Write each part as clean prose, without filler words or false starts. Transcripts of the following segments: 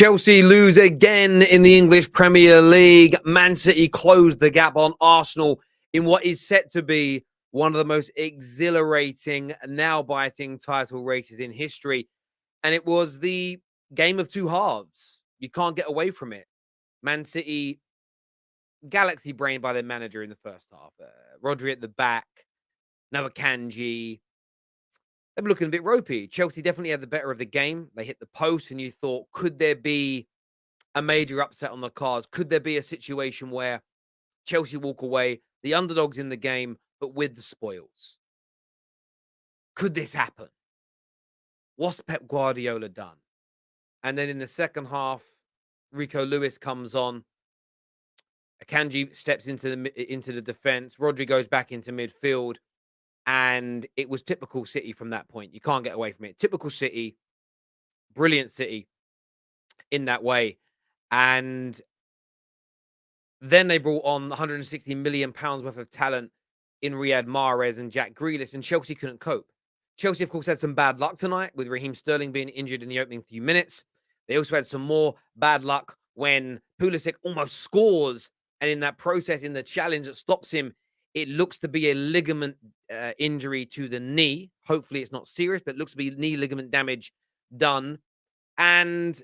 Chelsea lose again in the English Premier League. Man City closed the gap on Arsenal in what is set to be one of the most exhilarating, nail-biting title races in history. And it was the game of two halves. You can't get away from it. Man City, galaxy brained by their manager in the first half. Rodri at the back, now Akanji. They were looking a bit ropey. Chelsea definitely had the better of the game. They hit the post, and you thought, could there be a major upset on the cards? Could there be a situation where Chelsea walk away, the underdogs in the game, but with the spoils? Could this happen? What's Pep Guardiola done? And then in the second half, Rico Lewis comes on. Akanji steps into the defense. Rodri goes back into midfield. And it was typical City from that point. You can't get away from it. Typical City, brilliant City in that way. And then they brought on 160 million pounds worth of talent in Riyad Mahrez and Jack Grealish, and Chelsea couldn't cope. Chelsea, of course, had some bad luck tonight with Raheem Sterling being injured in the opening few minutes. They also had some more bad luck when Pulisic almost scores, and in that process, in the challenge that stops him, it looks to be a ligament injury to the knee. Hopefully it's not serious, but it looks to be knee ligament damage done. And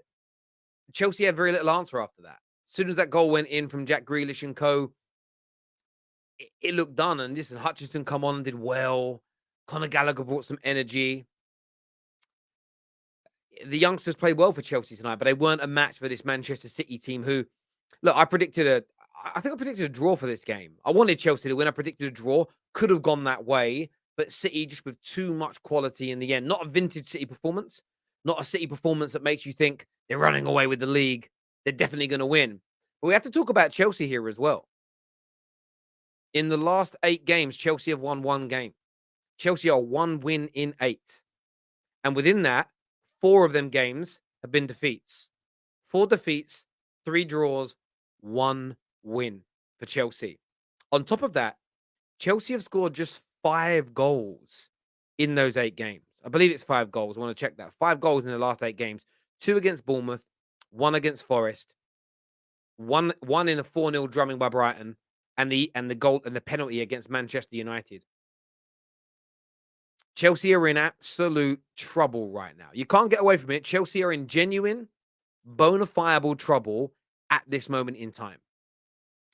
Chelsea had very little answer after that. As soon as that goal went in from Jack Grealish and co, it looked done. And listen, Hutchinson come on and did well. Conor Gallagher brought some energy. The youngsters played well for Chelsea tonight, but they weren't a match for this Manchester City team who, look, I predicted a draw for this game. I wanted Chelsea to win. I predicted a draw. Could have gone that way, but City just with too much quality in the end. Not a vintage City performance. Not a City performance that makes you think they're running away with the league. They're definitely going to win. But we have to talk about Chelsea here as well. In the last 8 games, Chelsea have won 1 game. Chelsea are 1 win in 8. And within that, 4 of them games have been defeats. 4 defeats, 3 draws, 1 win for Chelsea. On top of that, Chelsea have scored just 5 goals in those 8 games. I believe it's 5 goals. I want to check that. 5 goals in the last 8 games. 2 against Bournemouth, 1 against Forest, one in a 4-0 drumming by Brighton, and the goal and the penalty against Manchester United. Chelsea are in absolute trouble right now. You can't get away from it. Chelsea are in genuine, bona fide trouble at this moment in time.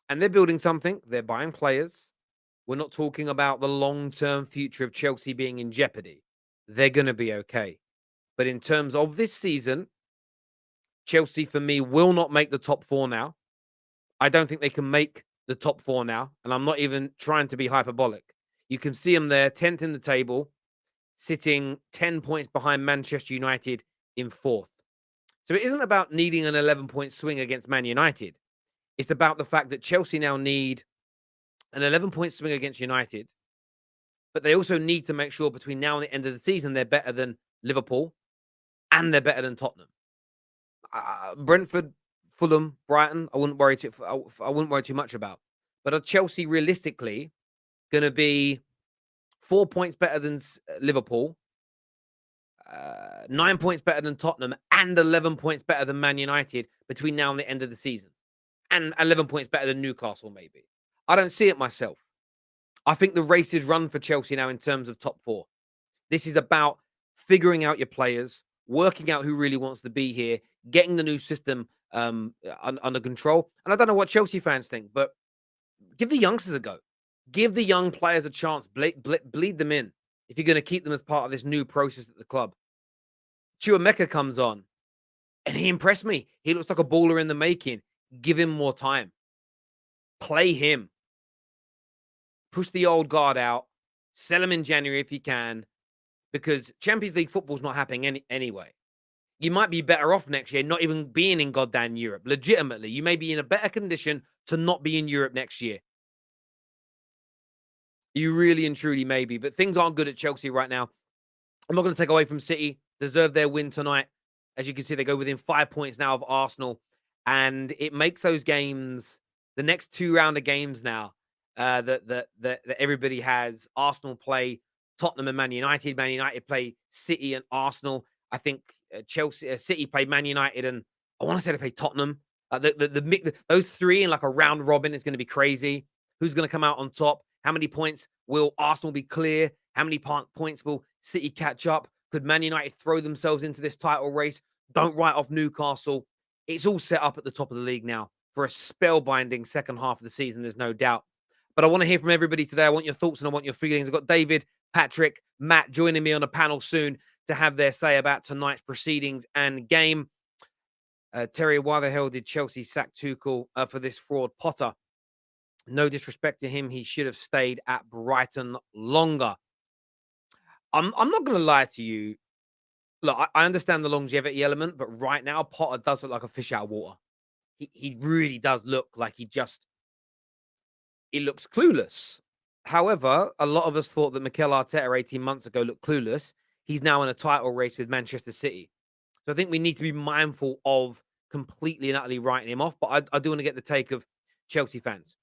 And they're building something. They're buying players. We're not talking about the long-term future of Chelsea being in jeopardy. They're going to be okay. But in terms of this season, Chelsea, for me, will not make the top 4 now. I don't think they can make the top 4 now. And I'm not even trying to be hyperbolic. You can see them there, 10th in the table, sitting 10 points behind Manchester United in 4th. So it isn't about needing an 11-point swing against Man United. It's about the fact that Chelsea now need an 11-point swing against United, but they also need to make sure between now and the end of the season they're better than Liverpool and they're better than Tottenham. Brentford, Fulham, Brighton, I wouldn't worry too much about. But are Chelsea realistically going to be 4 points better than Liverpool, 9 points better than Tottenham, and 11 points better than Man United between now and the end of the season? And 11 points better than Newcastle, maybe. I don't see it myself. I think the race is run for Chelsea now in terms of top 4. This is about figuring out your players, working out who really wants to be here, getting the new system under control. And I don't know what Chelsea fans think, but give the youngsters a go. Give the young players a chance. Bleed them in if you're going to keep them as part of this new process at the club. Chuameka comes on, and he impressed me. He looks like a baller in the making. Give him more time. Play him. Push the old guard out. Sell him in January if you can, because Champions League football's not happening anyway. You might be better off next year not even being in goddamn Europe. Legitimately, you may be in a better condition to not be in Europe next year. You really and truly may be, but things aren't good at Chelsea right now. I'm not going to take away from City. Deserve their win tonight. As you can see, they go within 5 points now of Arsenal, and it makes those games, the next 2 round of games now, that everybody has. Arsenal play Tottenham and Man United. Man United play City and Arsenal. I think City play Man United and I want to say they play Tottenham. Those three in like a round robin is going to be crazy. Who's going to come out on top? How many points will Arsenal be clear? How many points will City catch up? Could Man United throw themselves into this title race? Don't write off Newcastle. It's all set up at the top of the league now for a spellbinding second half of the season, there's no doubt. But I want to hear from everybody today. I want your thoughts and I want your feelings. I've got David, Patrick, Matt joining me on a panel soon to have their say about tonight's proceedings and game. Terry, why the hell did Chelsea sack Tuchel for this fraud? Potter, no disrespect to him, he should have stayed at Brighton longer. I'm not going to lie to you. Look, I understand the longevity element, but right now Potter does look like a fish out of water. He really does look like he looks clueless. However, a lot of us thought that Mikel Arteta 18 months ago looked clueless. He's now in a title race with Manchester City. So I think we need to be mindful of completely and utterly writing him off. But I do want to get the take of Chelsea fans.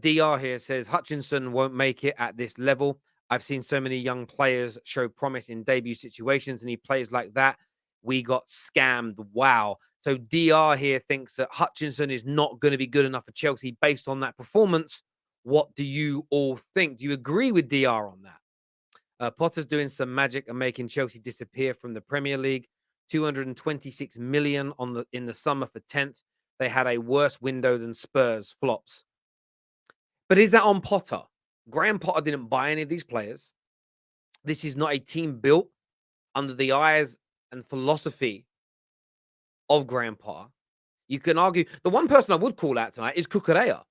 DR here says Hutchinson won't make it at this level. I've seen so many young players show promise in debut situations, and he plays like that. We got scammed. Wow. So DR here thinks that Hutchinson is not going to be good enough for Chelsea based on that performance. What do you all think? Do you agree with DR on that? Potter's doing some magic and making Chelsea disappear from the Premier League. 226 million in the summer for 10th. They had a worse window than Spurs. Flops. But is that on Potter? Graham Potter didn't buy any of these players. This is not a team built under the eyes and philosophy of Graham Potter. You can argue the one person I would call out tonight is Cucurella,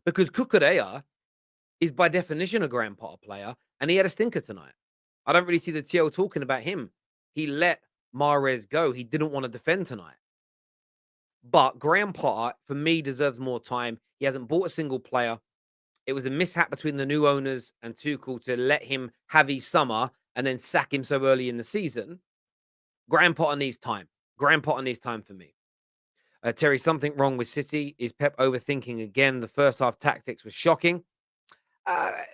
because Cucurella is by definition a Graham Potter player, and he had a stinker tonight. I don't really see the TL talking about him. He let Mahrez go. He didn't want to defend tonight. But Graham Potter, for me, deserves more time. He hasn't bought a single player. It was a mishap between the new owners and Tuchel to let him have his summer and then sack him so early in the season. Graham Potter needs time. Graham Potter needs time for me. Terry, something wrong with City. Is Pep overthinking again? The first half tactics was shocking.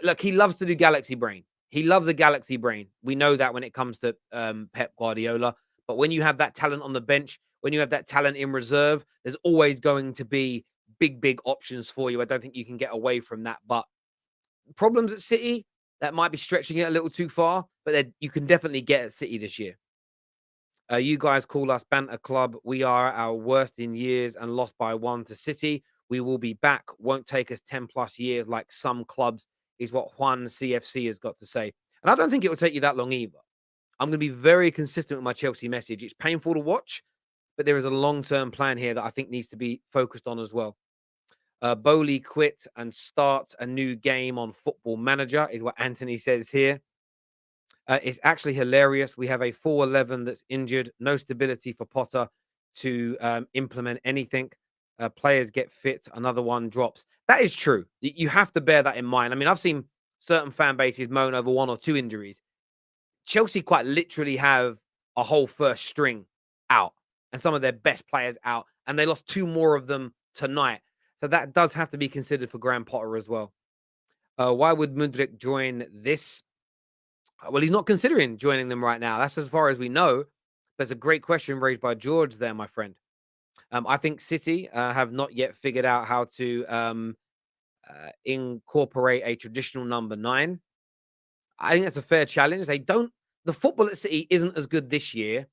Look, he loves to do galaxy brain. He loves a galaxy brain. We know that when it comes to Pep Guardiola. But when you have that talent on the bench, when you have that talent in reserve, there's always going to be big options for you. I don't think you can get away from that. But problems at City, that might be stretching it a little too far, but you can definitely get at City this year. You guys call us Banter Club. We are our worst in years and lost by 1 to City. We will be back. Won't take us 10 plus years like some clubs, is what Juan CFC has got to say. And I don't think it will take you that long either. I'm going to be very consistent with my Chelsea message. It's painful to watch, but there is a long-term plan here that I think needs to be focused on as well. Bowley quit and starts a new game on Football Manager, is what Anthony says here. It's actually hilarious. We have a 4-11 that's injured. No stability for Potter to implement anything. Players get fit. Another one drops. That is true. You have to bear that in mind. I mean, I've seen certain fan bases moan over 1 or 2 injuries. Chelsea quite literally have a whole first string out and some of their best players out. And they lost 2 more of them tonight. So that does have to be considered for Graham Potter as well. Why would Mudryk join this? Well, he's not considering joining them right now. That's as far as we know. There's a great question raised by George there, my friend. I think City have not yet figured out how to incorporate a traditional number 9. I think that's a fair challenge. The football at City isn't as good this year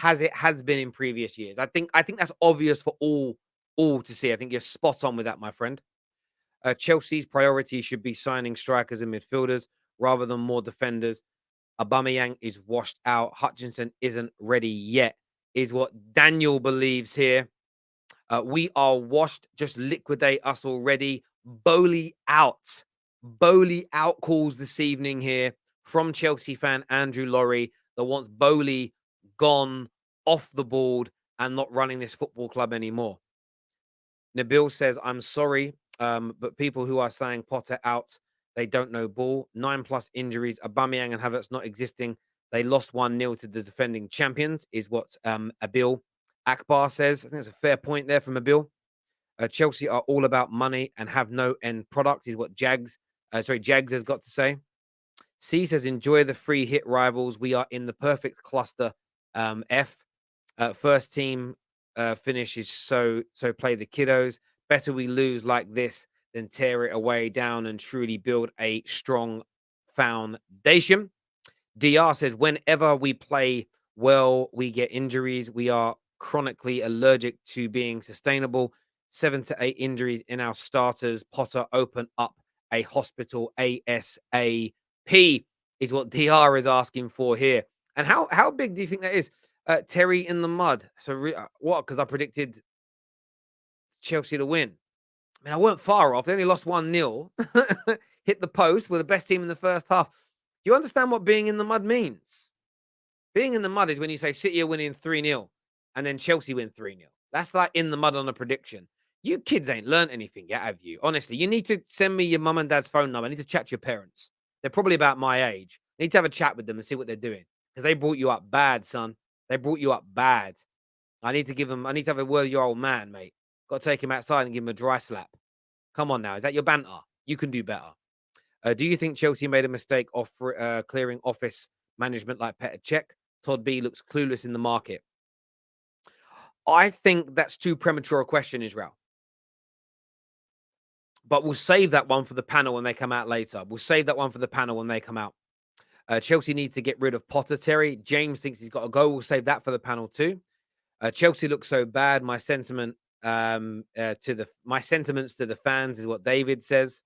as it has been in previous years. I think that's obvious for all to see. I think you're spot on with that, my friend. Chelsea's priority should be signing strikers and midfielders rather than more defenders. Aubameyang is washed out. Hutchinson isn't ready yet, is what Daniel believes here. We are washed. Just liquidate us already. Bowley out. Bowley out calls this evening here from Chelsea fan Andrew Laurie that wants Bowley gone, off the board, and not running this football club anymore. Nabil says, I'm sorry, but people who are saying Potter out, they don't know ball. 9+ injuries, Aubameyang and Havertz not existing. They lost 1-0 to the defending champions, is what Abil Akbar says. I think it's a fair point there from Abil. Chelsea are all about money and have no end product, is what Jags has got to say. C says, enjoy the free hit rivals. We are in the perfect cluster. F. First team finish is so play the kiddos. Better we lose like this than tear it away down and truly build a strong foundation. DR says, whenever we play well, we get injuries. We are chronically allergic to being sustainable. 7 to 8 injuries in our starters. Potter, open up a hospital ASAP is what DR is asking for here. And how big do you think that is? Terry in the mud. So what? Because I predicted Chelsea to win. I mean, I weren't far off. They only lost 1-0. Hit the post. We're the best team in the first half. Do you understand what being in the mud means? Being in the mud is when you say City are winning 3-0 and then Chelsea win 3-0. That's like in the mud on a prediction. You kids ain't learned anything yet, have you? Honestly, you need to send me your mum and dad's phone number. I need to chat to your parents. They're probably about my age. I need to have a chat with them and see what they're doing because they brought you up bad, son. They brought you up bad. I need to have a word with your old man, mate. Got to take him outside and give him a dry slap. Come on now. Is that your banter? You can do better. Do you think Chelsea made a mistake of clearing office management like Petr Cech? Todd B looks clueless in the market. I think that's too premature a question, Israel. But we'll save that one for the panel when they come out later. We'll save that one for the panel when they come out. Chelsea need to get rid of Potter, Terry. James thinks he's got to go. We'll save that for the panel too. Chelsea looks so bad. My sentiments to the fans is what David says.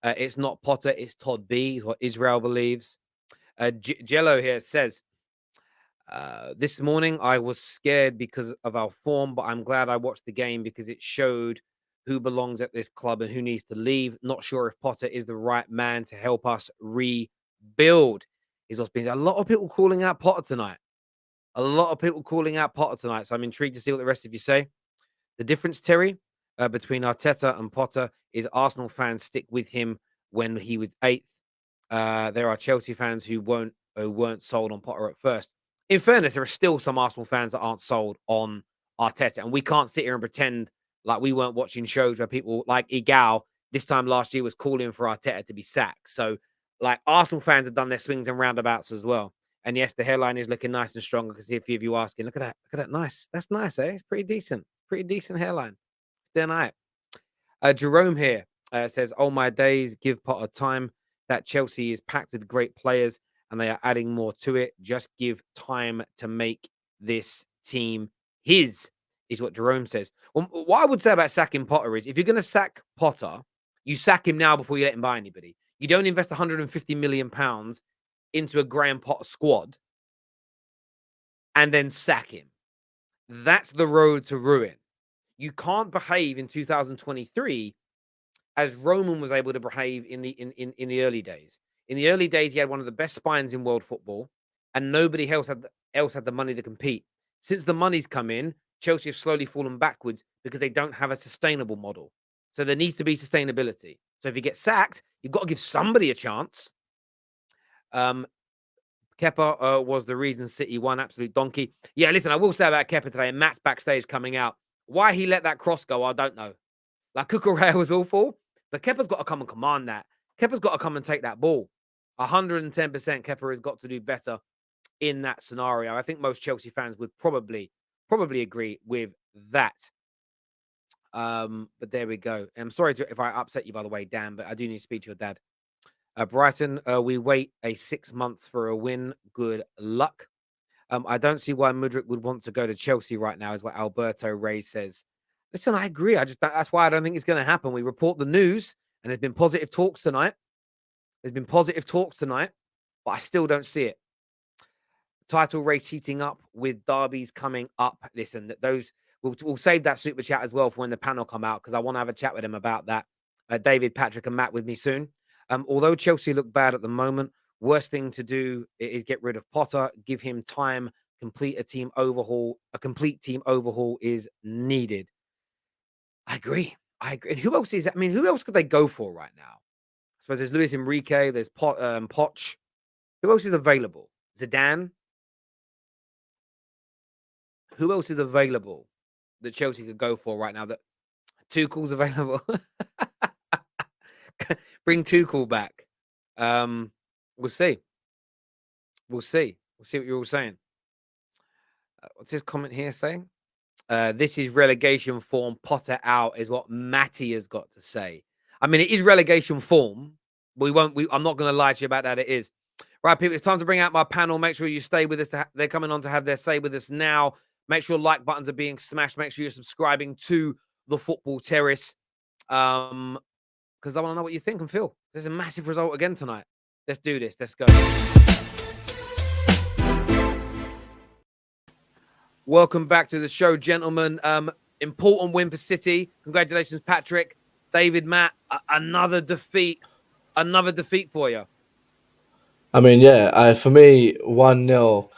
It's not Potter, it's Todd B, is what Israel believes. Jello here says, this morning I was scared because of our form, but I'm glad I watched the game because it showed who belongs at this club and who needs to leave. Not sure if Potter is the right man to help us rebuild. Is what's been a lot of people calling out Potter tonight. A lot of people calling out Potter tonight. So I'm intrigued to see what the rest of you say. The difference, Terry, between Arteta and Potter is Arsenal fans stick with him when he was 8th. There are Chelsea fans who weren't sold on Potter at first. In fairness, there are still some Arsenal fans that aren't sold on Arteta, and we can't sit here and pretend like we weren't watching shows where people like Igal this time last year was calling for Arteta to be sacked. So, like Arsenal fans have done their swings and roundabouts as well. And yes, the hairline is looking nice and strong because if you asking, look at that, nice. That's nice, eh? It's pretty decent. Pretty decent hairline. It's doing all right. Jerome here says, "Oh my days, give Potter time. That Chelsea is packed with great players and they are adding more to it. Just give time to make this team his," is what Jerome says. Well, what I would say about sacking Potter is if you're going to sack Potter, you sack him now before you let him buy anybody. You don't invest £150 million into a Graham Potter squad and then sack him. That's the road to ruin. You can't behave in 2023 as Roman was able to behave in the early days. In the early days, he had one of the best spines in world football, and nobody else had the money to compete. Since the money's come in, Chelsea have slowly fallen backwards because they don't have a sustainable model. So there needs to be sustainability. So if you get sacked, you've got to give somebody a chance. Kepa was the reason City won. Absolute donkey. Yeah, listen, I will say about Kepa today, and Matt's backstage coming out. Why he let that cross go, I don't know. Like Cucurella was awful, but Kepa's got to come and command that. Kepa's got to come and take that ball. 110% Kepa has got to do better in that scenario. I think most Chelsea fans would probably agree with that. But there we go. I'm sorry if I upset you, by the way, Dan, but I do need to speak to your dad. Brighton, we wait 6 months for a win. Good luck. I don't see why Mudryk would want to go to Chelsea right now, is what Alberto Ray says. Listen, I agree. That's why I don't think it's going to happen. We report the news, and there's been positive talks tonight. But I still don't see it. Title race heating up with derbies coming up. Listen, we'll save that super chat as well for when the panel come out because I want to have a chat with him about that. David, Patrick, and Matt with me soon. Although Chelsea look bad at the moment, worst thing to do is get rid of Potter, give him time, complete team overhaul. A complete team overhaul is needed. I agree. And who else is that? I mean, who else could they go for right now? I suppose there's Luis Enrique, there's Poch. Who else is available? Zidane. Who else is available that Chelsea could go for right now? That Tuchel's available. Bring Tuchel back. We'll see. We'll see what you're all saying. What's this comment here saying? This is relegation form. Potter out is what Matty has got to say. I mean, it is relegation form. I'm not going to lie to you about that. It is. Right, people, it's time to bring out my panel. Make sure you stay with us. They're coming on to have their say with us now. Make sure like buttons are being smashed. Make sure you're subscribing to the Football Terrace. Because I want to know what you think and feel. There's a massive result again tonight. Let's do this. Let's go. Welcome back to the show, gentlemen. Important win for City. Congratulations, Patrick, David, Matt. Another defeat for you. I mean, yeah, for me, 1-0.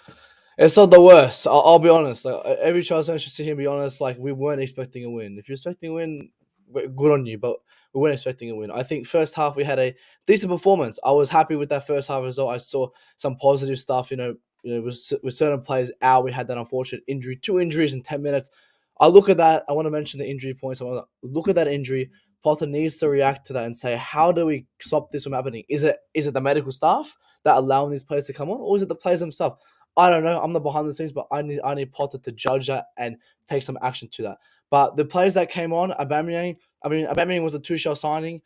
It's not the worst. I'll be honest. Like, every Chelsea fan should sit here and be honest. Like, we weren't expecting a win. If you're expecting a win, good on you. But we weren't expecting a win. I think first half we had a decent performance. I was happy with that first half result. I saw some positive stuff. With certain players out, we had that unfortunate injury. 2 injuries in 10 minutes. I look at that. I want to mention the injury points. I want to look at that injury. Potter needs to react to that and say, how do we stop this from happening? Is it the medical staff that allowing these players to come on, or is it the players themselves? I don't know. I'm not behind the scenes, but I need Potter to judge that and take some action to that. But the players that came on, Aubameyang was a Tuchel signing.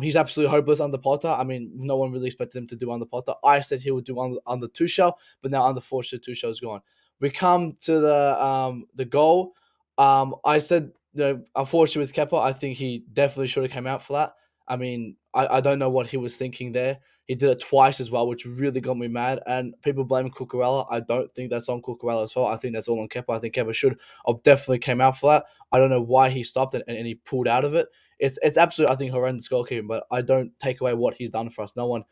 He's absolutely hopeless under Potter. I mean, no one really expected him to do under Potter. I said he would do under Tuchel, but now unfortunately Tuchel's gone. We come to the goal. I said, unfortunately with Kepa, I think he definitely should have came out for that. I mean, I don't know what he was thinking there. He did it twice as well, which really got me mad. And people blame Cucurella. I don't think that's on Cucurella as well. I think that's all on Kepa. I think Kepa should have definitely came out for that. I don't know why he stopped and he pulled out of it. It's absolutely, I think, horrendous goalkeeping, but I don't take away what he's done for us. No one,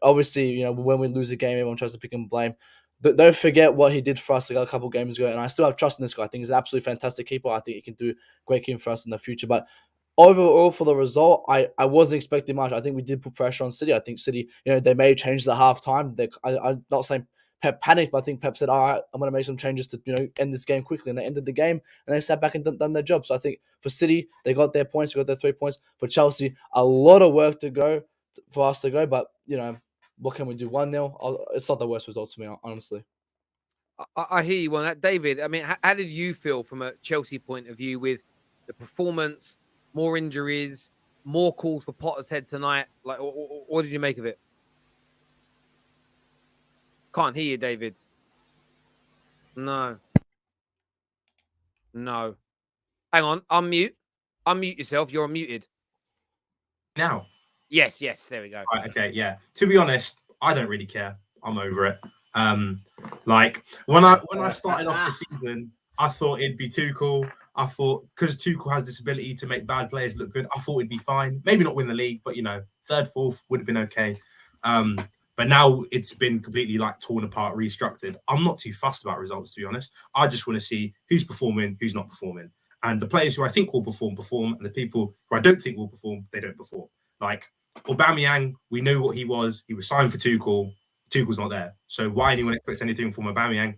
obviously, when we lose a game, everyone tries to pick and blame. But don't forget what he did for us a couple of games ago. And I still have trust in this guy. I think he's an absolutely fantastic keeper. I think he can do great keeping for us in the future. But overall, for the result, I wasn't expecting much. I think we did put pressure on City. I think City, they may change the half time. I'm not saying Pep panicked, but I think Pep said, all right, I'm going to make some changes to end this game quickly. And they ended the game and they sat back and done their job. So I think for City, they got their points, they got their 3 points. For Chelsea, a lot of work to go for us to go. But, what can we do? 1-0. It's not the worst result to me, honestly. I hear you on that, David. I mean, how did you feel from a Chelsea point of view with the performance, more injuries, more calls for Potter's head tonight? Like, what did you make of it? Can't hear you, David. No. Hang on. Unmute yourself. You're unmuted. Now. Yes. There we go. Right, okay, yeah. To be honest, I don't really care. I'm over it. Like when I started off the season, I thought it'd be Tuchel. I thought because Tuchel has this ability to make bad players look good, I thought it'd be fine. Maybe not win the league, but third, fourth would have been okay. But now it's been completely torn apart, restructured. I'm not too fussed about results, to be honest. I just want to see who's performing, who's not performing. And the players who I think will perform, and the people who I don't think will perform, they don't perform. Like Aubameyang, we knew what he was. He was signed for Tuchel. Tuchel's not there. So why anyone expects anything from Aubameyang,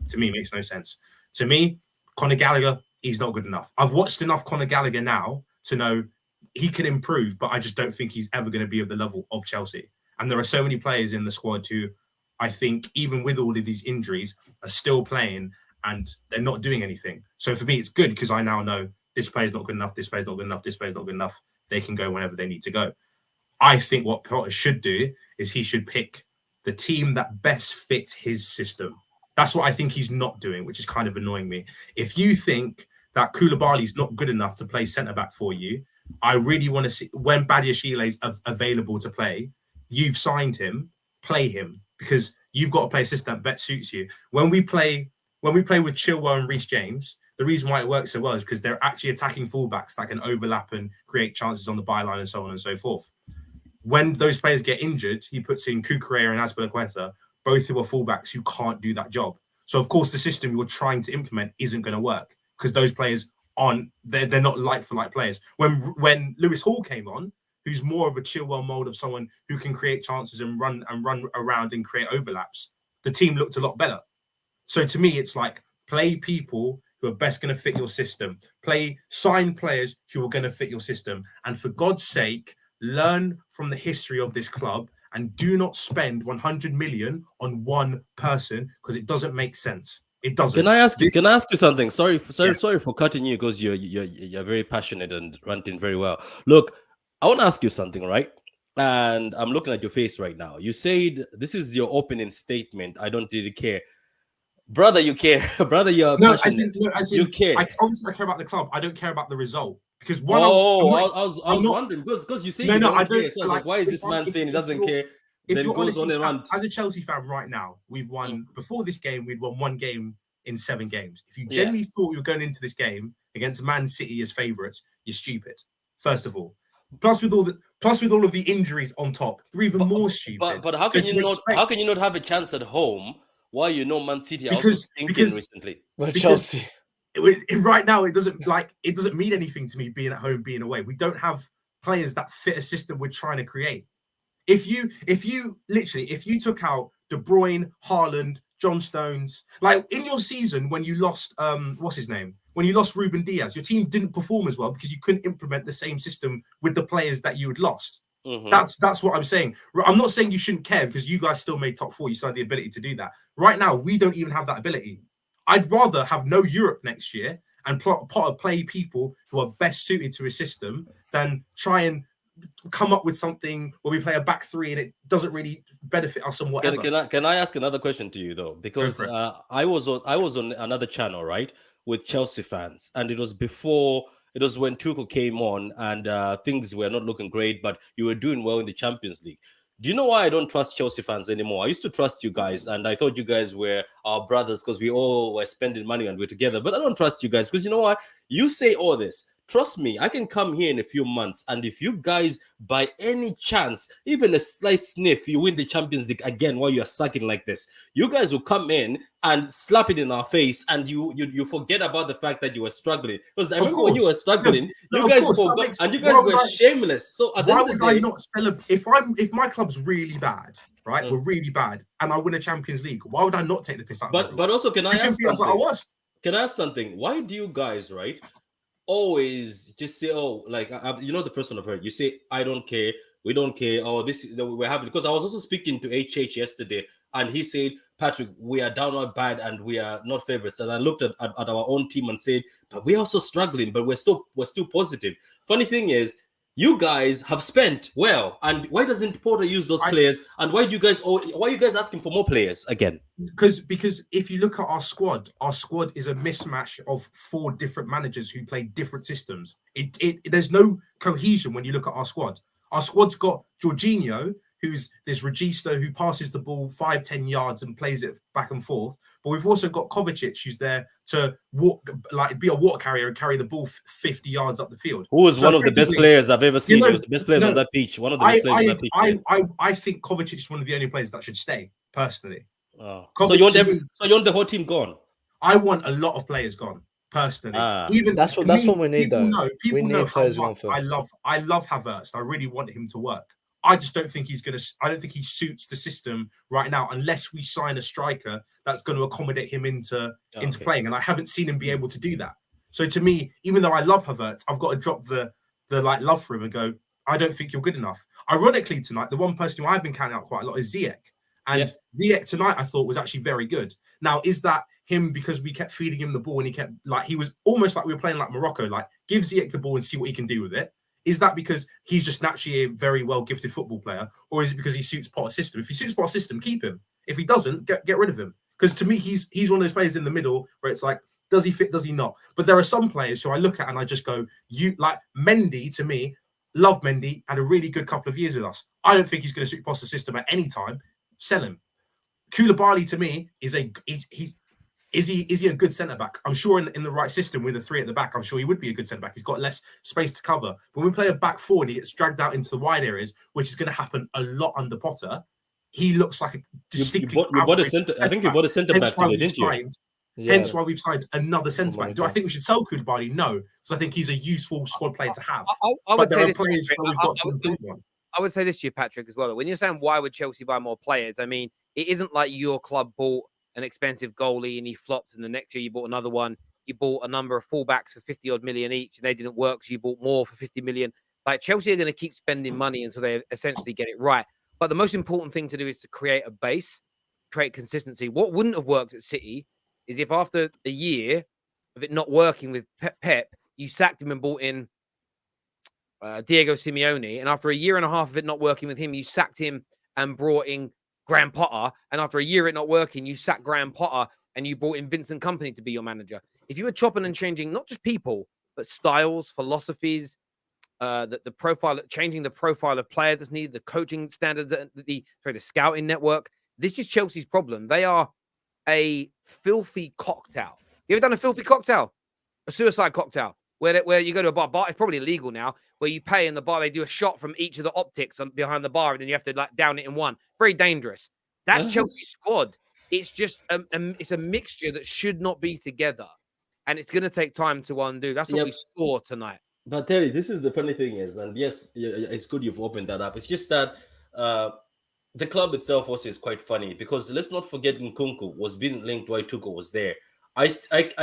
to me, makes no sense. To me, Conor Gallagher, he's not good enough. I've watched enough Conor Gallagher now to know he can improve, but I just don't think he's ever going to be of the level of Chelsea. And there are so many players in the squad who I think, even with all of these injuries, are still playing and they're not doing anything. So for me, it's good because I now know this player's not good enough, this player's not good enough, this player's not good enough. They can go whenever they need to go. I think what Potter should do is he should pick the team that best fits his system. That's what I think he's not doing, which is kind of annoying me. If you think that Koulibaly's not good enough to play centre-back for you, I really want to see, when Badiashile's available to play, you've signed him, play him, because you've got to play a system that best suits you. When we play with Chilwell and Reece James, the reason why it works so well is because they're actually attacking fullbacks that can overlap and create chances on the byline and so on and so forth. When those players get injured, he puts in Cucurella and Azpilicueta, both who are fullbacks who can't do that job. So, of course, the system you're trying to implement isn't going to work because those players they're not like-for-like players. When Lewis Hall came on, who's more of a Chilwell mold of someone who can create chances and run around and create overlaps, the team looked a lot better. So, to me, it's like play people who are best going to fit your system. Sign players who are going to fit your system. And for God's sake, learn from the history of this club and do not spend 100 million on one person because it doesn't make sense. It doesn't. Can I ask you? Can I ask you something? Sorry for cutting you because you're very passionate and ranting very well. Look, I want to ask you something, right? And I'm looking at your face right now. You said this is your opening statement. I don't really care, brother. You care, brother. You're passionate. You care. Obviously, I care about the club. I don't care about the result because I was wondering because you say you don't care. So I was like, why is this man saying he doesn't care? Then goes on and on. As a Chelsea fan right now, we've won before this game. We'd won 1 game in 7 games. If you genuinely thought you were going into this game against Man City as favourites, you're stupid. First of all, plus with all of the injuries on top, you're even more stupid. But how can you not? How can you not have a chance at home while you know Man City are also stinking recently? But Chelsea. Right now, it doesn't mean anything to me being at home, being away. We don't have players that fit a system we're trying to create. If you took out De Bruyne, Haaland, John Stones, like in your season when you lost what's his name? When you lost Ruben Diaz, your team didn't perform as well because you couldn't implement the same system with the players that you had lost. Mm-hmm. That's what I'm saying. I'm not saying you shouldn't care because you guys still made top 4. You still had the ability to do that. Right now, we don't even have that ability. I'd rather have no Europe next year and play people who are best suited to a system than try and come up with something where we play a back 3 and it doesn't really benefit us and whatever. Can I ask another question to you though? Because I was on another channel, right, with Chelsea fans, and it was when Tuchel came on and things were not looking great, but you were doing well in the Champions League. Do you know why I don't trust Chelsea fans anymore? I used to trust you guys, and I thought you guys were our brothers because we all were spending money and we're together. But I don't trust you guys because you know what? You say all this. Trust me, I can come here in a few months, and if you guys, by any chance, even a slight sniff, you win the Champions League again while you're sucking like this, you guys will come in and slap it in our face, and you forget about the fact that you were struggling. Because I remember when you were struggling, you guys were shameless. So why would I not celebrate? If my club's really bad, right, we're really bad, and I win a Champions League, why would I not take the piss out of it? But also, can I ask something? Can I ask something? Why do you guys, right, always just say, oh, like, the first one I've heard, you say, I don't care, we don't care, oh, this is we're having, because I was also speaking to HH yesterday, and he said, Patrick, we are downright bad and we are not favorites. And I looked at our own team and said, but we're also struggling, but we're still positive. Funny thing is, you guys have spent well, and why doesn't Porter use those players? And why are you guys asking for more players again? Because if you look at our squad is a mismatch of 4 different managers who play different systems. There's no cohesion when you look at our squad. Our squad's got Jorginho, who's this Registo who passes the ball 5-10 yards and plays it back and forth. But we've also got Kovacic, who's there to be a water carrier and carry the ball 50 yards up the field. Who was one of the best players I've ever seen. He was the best players on that pitch. One of the best players on that pitch. I think Kovacic is one of the only players that should stay, personally. Oh. So you want the whole team gone? I want a lot of players gone, personally. Even that's what we need, though. People know how much I love Havertz. I really want him to work. I just don't think I don't think he suits the system right now unless we sign a striker that's going to accommodate him into playing. And I haven't seen him be able to do that. So to me, even though I love Havertz, I've got to drop the love for him and go, I don't think you're good enough. Ironically, tonight, the one person who I've been counting out quite a lot is Ziyech. And Ziyech tonight, I thought, was actually very good. Now, is that him because we kept feeding him the ball and he was almost like we were playing like Morocco, like give Ziyech the ball and see what he can do with it? Is that because he's just naturally a very well-gifted football player, or is it because he suits Potter's system? If he suits Potter's system, keep him. If he doesn't, get rid of him. Because to me, he's one of those players in the middle where it's like, does he fit, does he not? But there are some players who I look at and I just go, like Mendy, to me, love Mendy, had a really good couple of years with us. I don't think he's going to suit Potter's system at any time. Sell him. Koulibaly, to me, is he a good centre-back? I'm sure in the right system with the 3 at the back, I'm sure he would be a good centre-back. He's got less space to cover. But when we play a back 4 and he gets dragged out into the wide areas, which is going to happen a lot under Potter, he looks like a distinctly I think you bought a centre-back today, didn't you? Hence why we've signed another centre-back. Do I think we should sell Koulibaly? No, because I think he's a useful squad player to have. But there are players where we've got to improve on. I would say this to you, Patrick, as well. When you're saying why would Chelsea buy more players, I mean, it isn't like your club bought an expensive goalie and he flopped, and the next year you bought another one. You bought a number of fullbacks for 50 odd million each, and they didn't work, so you bought more for 50 million. Like, Chelsea are going to keep spending money until they essentially get it right. But the most important thing to do is to create a base, create consistency. What wouldn't have worked at City is if after a year of it not working with Pep, you sacked him and brought in Diego Simeone, and after a year and a half of it not working with him, you sacked him and brought in Graham Potter, and after a year of it not working, you sacked Graham Potter and you brought in Vincent Kompany to be your manager. If you were chopping and changing not just people, but styles, philosophies, the profile, changing the profile of player that's needed, the coaching standards, the scouting network. This is Chelsea's problem. They are a filthy cocktail. You ever done a filthy cocktail? A suicide cocktail? Where you go to a bar, it's probably illegal now, where you pay in the bar, they do a shot from each of the optics behind the bar, and then you have to like down it in one. Very dangerous. That's Chelsea's squad. It's just it's a mixture that should not be together, and it's going to take time to undo. That's what we saw tonight. But Terry, this is the funny thing is, and yes, it's good you've opened that up. It's just that the club itself also is quite funny because let's not forget Nkunku was being linked while Tuchel was there. I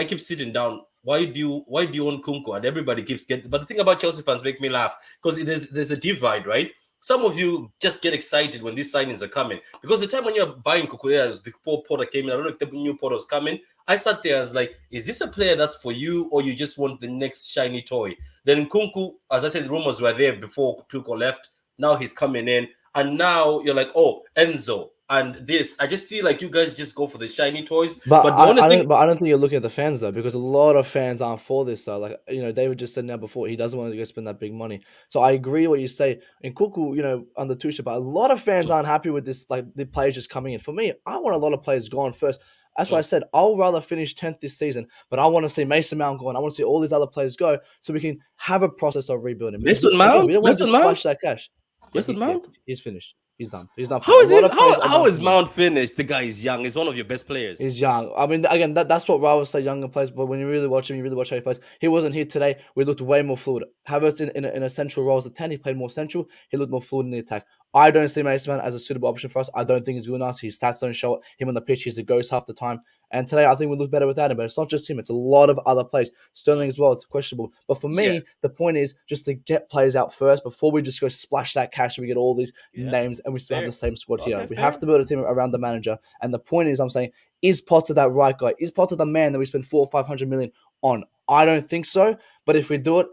keep sitting down. Why do you own Nkunku? And everybody keeps getting. But the thing about Chelsea fans make me laugh because there's a divide, right? Some of you just get excited when these signings are coming because the time when you're buying Cucurella was before Potter came in. I don't know if the new Potter was coming. I sat there and was like, is this a player that's for you or you just want the next shiny toy? Then Nkunku, as I said, the rumors were there before Tuchel left. Now he's coming in. And now you're like, oh, Enzo. And this, I just see like you guys just go for the shiny toys. But I don't think you're looking at the fans though, because a lot of fans aren't for this. So like, David just said now before, he doesn't want to go spend that big money. So I agree what you say. In Nkunku, under Tuchel, but a lot of fans aren't happy with this, like the players just coming in. For me, I want a lot of players gone first. That's why I said I'll rather finish 10th this season, but I want to see Mason Mount go, and I want to see all these other players go, so we can have a process of rebuilding. Mason Mount, we don't want to just splash that cash. Mason Mount, he's finished. He's done. He's done. How is Mount finished? The guy is young. He's one of your best players. He's young. I mean, again, that's what Raul say, younger players. But when you really watch him, you really watch how he plays. He wasn't here today. We looked way more fluid. Havertz in a central role as a 10. He played more central. He looked more fluid in the attack. I don't see Mason Mount as a suitable option for us. I don't think he's good enough. His stats don't show him on the pitch. He's the ghost half the time. And today, I think we look better without him. But it's not just him. It's a lot of other players. Sterling as well. It's questionable. But for me, the point is just to get players out first before we just go splash that cash and we get all these names and we still have the same squad here. We have to build a team around the manager. And the point is, I'm saying, is Potter that right guy? Is Potter the man that we spend 400 or 500 million on? I don't think so. But if we do it,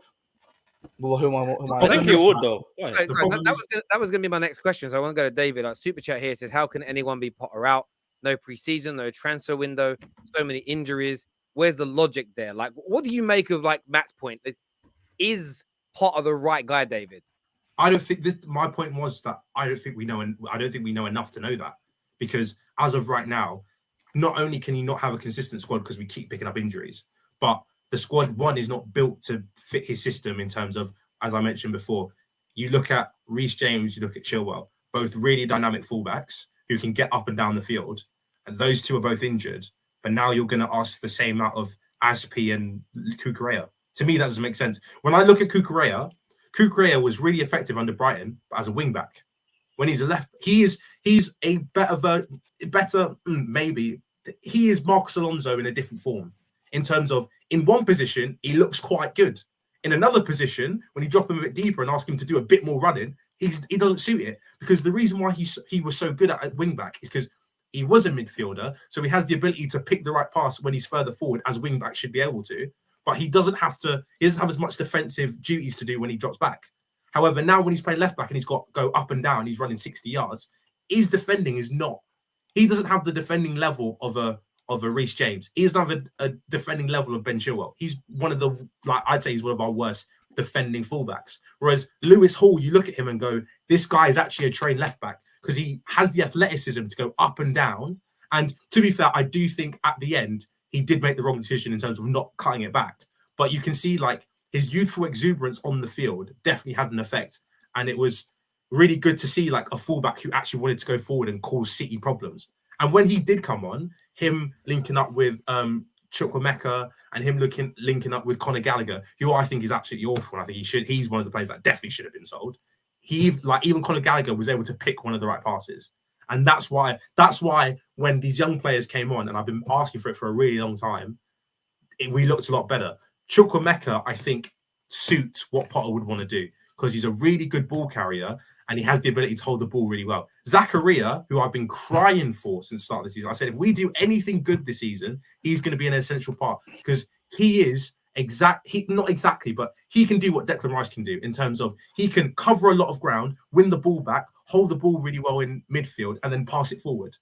well, who am I? I think you would, though. That was going to be my next question. So I want to go to David. Super chat here says, how can anyone be Potter out? No preseason, no transfer window, so many injuries. Where's the logic there? Like, what do you make of like Matt's point? Is Potter the right guy, David? I don't think this. My point was that I don't think we know enough to know that, because as of right now, not only can he not have a consistent squad because we keep picking up injuries, but the squad one is not built to fit his system in terms of, as I mentioned before, you look at Reece James, you look at Chilwell, both really dynamic fullbacks who can get up and down the field, and those two are both injured. But now you're going to ask the same out of Aspi and Cucurella. To me, that doesn't make sense. When I look at Cucurella was really effective under Brighton as a wing back. When he's a left, he's a better maybe. He is Marcos Alonso in a different form. In terms of, in one position, he looks quite good. In another position, when you drop him a bit deeper and ask him to do a bit more running, he doesn't suit it. Because the reason why he was so good at wing back is because he was a midfielder, so he has the ability to pick the right pass when he's further forward, as wing back should be able to. But he doesn't have as much defensive duties to do when he drops back. However, now when he's playing left back and he's got go up and down, he's running 60 yards. His defending is not. He doesn't have the defending level of a Reece James. He doesn't have a defending level of Ben Chilwell. He's one of the, I'd say he's one of our worst defending fullbacks. Whereas Lewis Hall, you look at him and go, this guy is actually a trained left back because he has the athleticism to go up and down. And to be fair, I do think at the end, he did make the wrong decision in terms of not cutting it back. But you can see like his youthful exuberance on the field definitely had an effect. And it was really good to see like a fullback who actually wanted to go forward and cause City problems. And when he did come on, him linking up with Chukwuemeka and him linking up with Conor Gallagher, who I think is absolutely awful. I think he's one of the players that definitely should have been sold. Even Conor Gallagher was able to pick one of the right passes. And that's why when these young players came on, and I've been asking for it for a really long time, we looked a lot better. Chukwuemeka, I think, suits what Potter would want to do. because he's a really good ball carrier and he has the ability to hold the ball really well. Zakaria, who I've been crying for since the start of the season, I said if we do anything good this season, he's going to be an essential part because he is not exactly, but he can do what Declan Rice can do in terms of he can cover a lot of ground, win the ball back, hold the ball really well in midfield, and then pass it forward.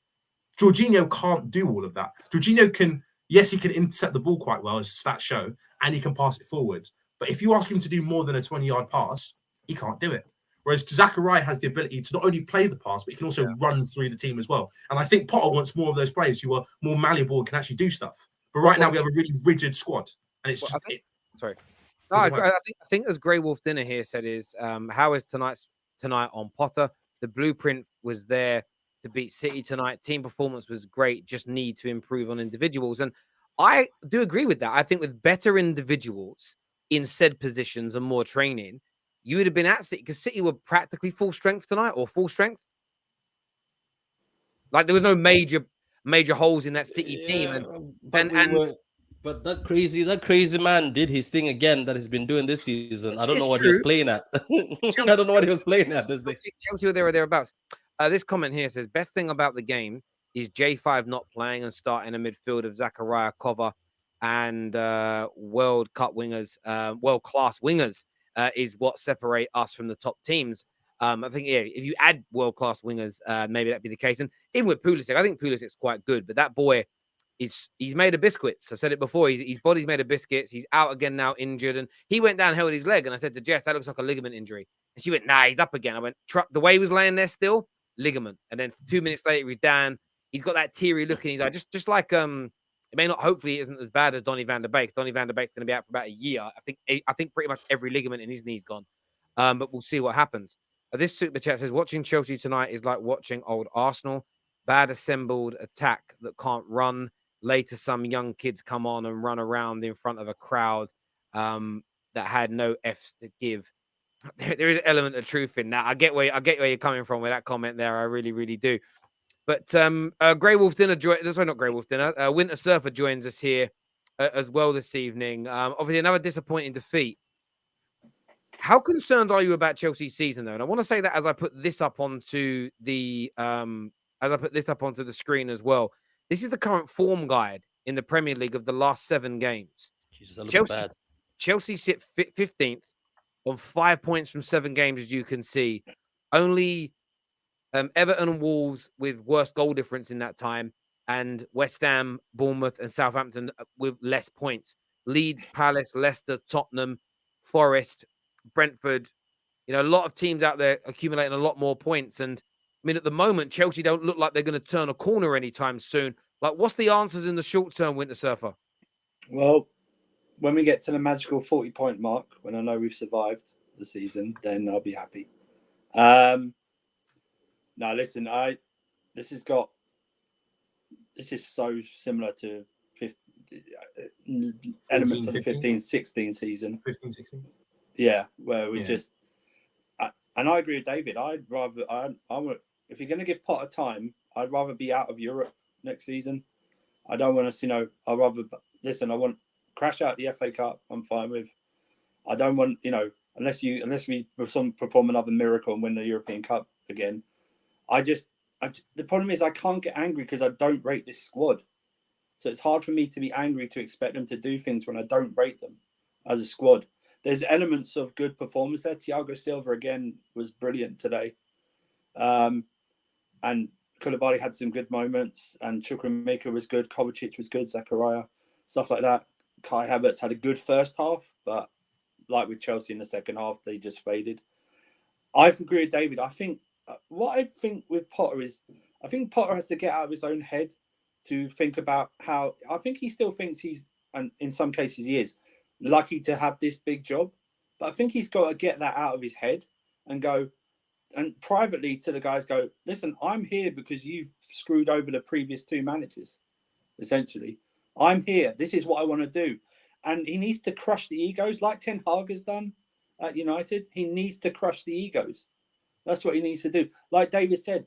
Jorginho can't do all of that. Jorginho can, yes, he can intercept the ball quite well, as stats show, and he can pass it forward. But if you ask him to do more than a 20-yard pass, he can't do it. Whereas Zakaria has the ability to not only play the pass, but he can also run through the team as well. And I think Potter wants more of those players who are more malleable and can actually do stuff. But right now we have a really rigid squad. And it's just... Sorry. No, I think as Grey Wolf Dinner here said is, how is tonight on Potter? The blueprint was there to beat City tonight. Team performance was great. Just need to improve on individuals. And I do agree with that. I think with better individuals in said positions and more training, you would have been at City because City were practically full strength tonight or full strength. Like there was no major holes in that City team. But that crazy man did his thing again that he's been doing this season. I don't know what he was playing at. I don't know what he was playing at this day. Chelsea were there or thereabouts. This comment here says, best thing about the game is J5 not playing and starting a midfield of Zakaria, Kova, and world-class wingers is what separate us from the top teams. I think, if you add world-class wingers, maybe that'd be the case. And even with Pulisic, I think Pulisic's quite good, but that boy... He's made of biscuits. I've said it before. His body's made of biscuits. He's out again now, injured. And he went down, held his leg. And I said to Jess, that looks like a ligament injury. And she went, nah, he's up again. I went, the way he was laying there still, ligament. And then 2 minutes later, he's down. He's got that teary look in his eye. Just like, it may not, hopefully, it isn't as bad as Donny van der Beek. Donny van der Beek's going to be out for about a year. I think pretty much every ligament in his knee's gone. But we'll see what happens. This super chat says, watching Chelsea tonight is like watching old Arsenal. Bad assembled attack that can't run. Later, some young kids come on and run around in front of a crowd that had no Fs to give. There is an element of truth in that. I get where you're coming from with that comment there. I really, really do. But Grey Wolf Dinner, not Grey Wolf Dinner. Winter Surfer joins us here as well this evening. Obviously, another disappointing defeat. How concerned are you about Chelsea's season, though? And I want to say that as I put this up onto the screen as well. This is the current form guide in the Premier League of the last 7 games. Jesus, that looks bad. Chelsea sit 15th on 5 points from 7 games, as you can see. Only Everton and Wolves with worse goal difference in that time, and West Ham, Bournemouth, and Southampton with less points. Leeds, Palace, Leicester, Tottenham, Forest, Brentford. You know, a lot of teams out there accumulating a lot more points. And I mean, at the moment, Chelsea don't look like they're going to turn a corner anytime soon. Like, what's the answers in the short term, Winter Surfer? Well, when we get to the magical 40-point mark, when I know we've survived the season, then I'll be happy. No, listen, this is so similar to elements of the 15-16 season. 15-16? Yeah, where we just... And I agree with David. I'd rather... if you're going to give Potter time, I'd rather be out of Europe next season. I don't want to, I'd rather... Listen, I want crash out the FA Cup. I'm fine with. I don't want, unless we perform another miracle and win the European Cup again. The problem is I can't get angry because I don't rate this squad. So it's hard for me to be angry to expect them to do things when I don't rate them as a squad. There's elements of good performance there. Thiago Silva again was brilliant today. And Koulibaly had some good moments, and Chukwuemeka was good. Kovacic was good. Zakaria, stuff like that. Kai Havertz had a good first half, but like with Chelsea in the second half, they just faded. I agree with David. I think with Potter is, I think Potter has to get out of his own head to think about how. I think he still thinks he's, and in some cases he is, lucky to have this big job, but I think he's got to get that out of his head and go. And privately to the guys go, listen, I'm here because you've screwed over the previous 2 managers, essentially. I'm here. This is what I want to do. And he needs to crush the egos like Ten Hag has done at United. He needs to crush the egos. That's what he needs to do. Like David said,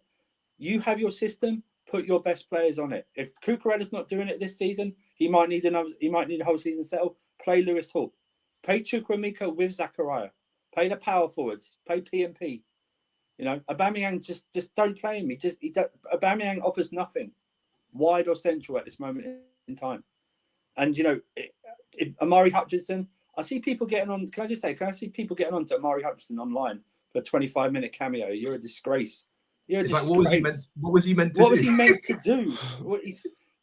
you have your system, put your best players on it. If Cucurella's not doing it this season, he might need a whole season settle. Play Lewis Hall. Play Chukwuemeka with Zakaria. Play the power forwards. Play P&P. You know, Aubameyang just don't play him. Aubameyang offers nothing, wide or central at this moment in time. And you know, Amari Hutchinson. I see people getting on. Can I see people getting on to Amari Hutchinson online for a 25-minute cameo? You're a disgrace. You're a disgrace. Like, what was he meant to do?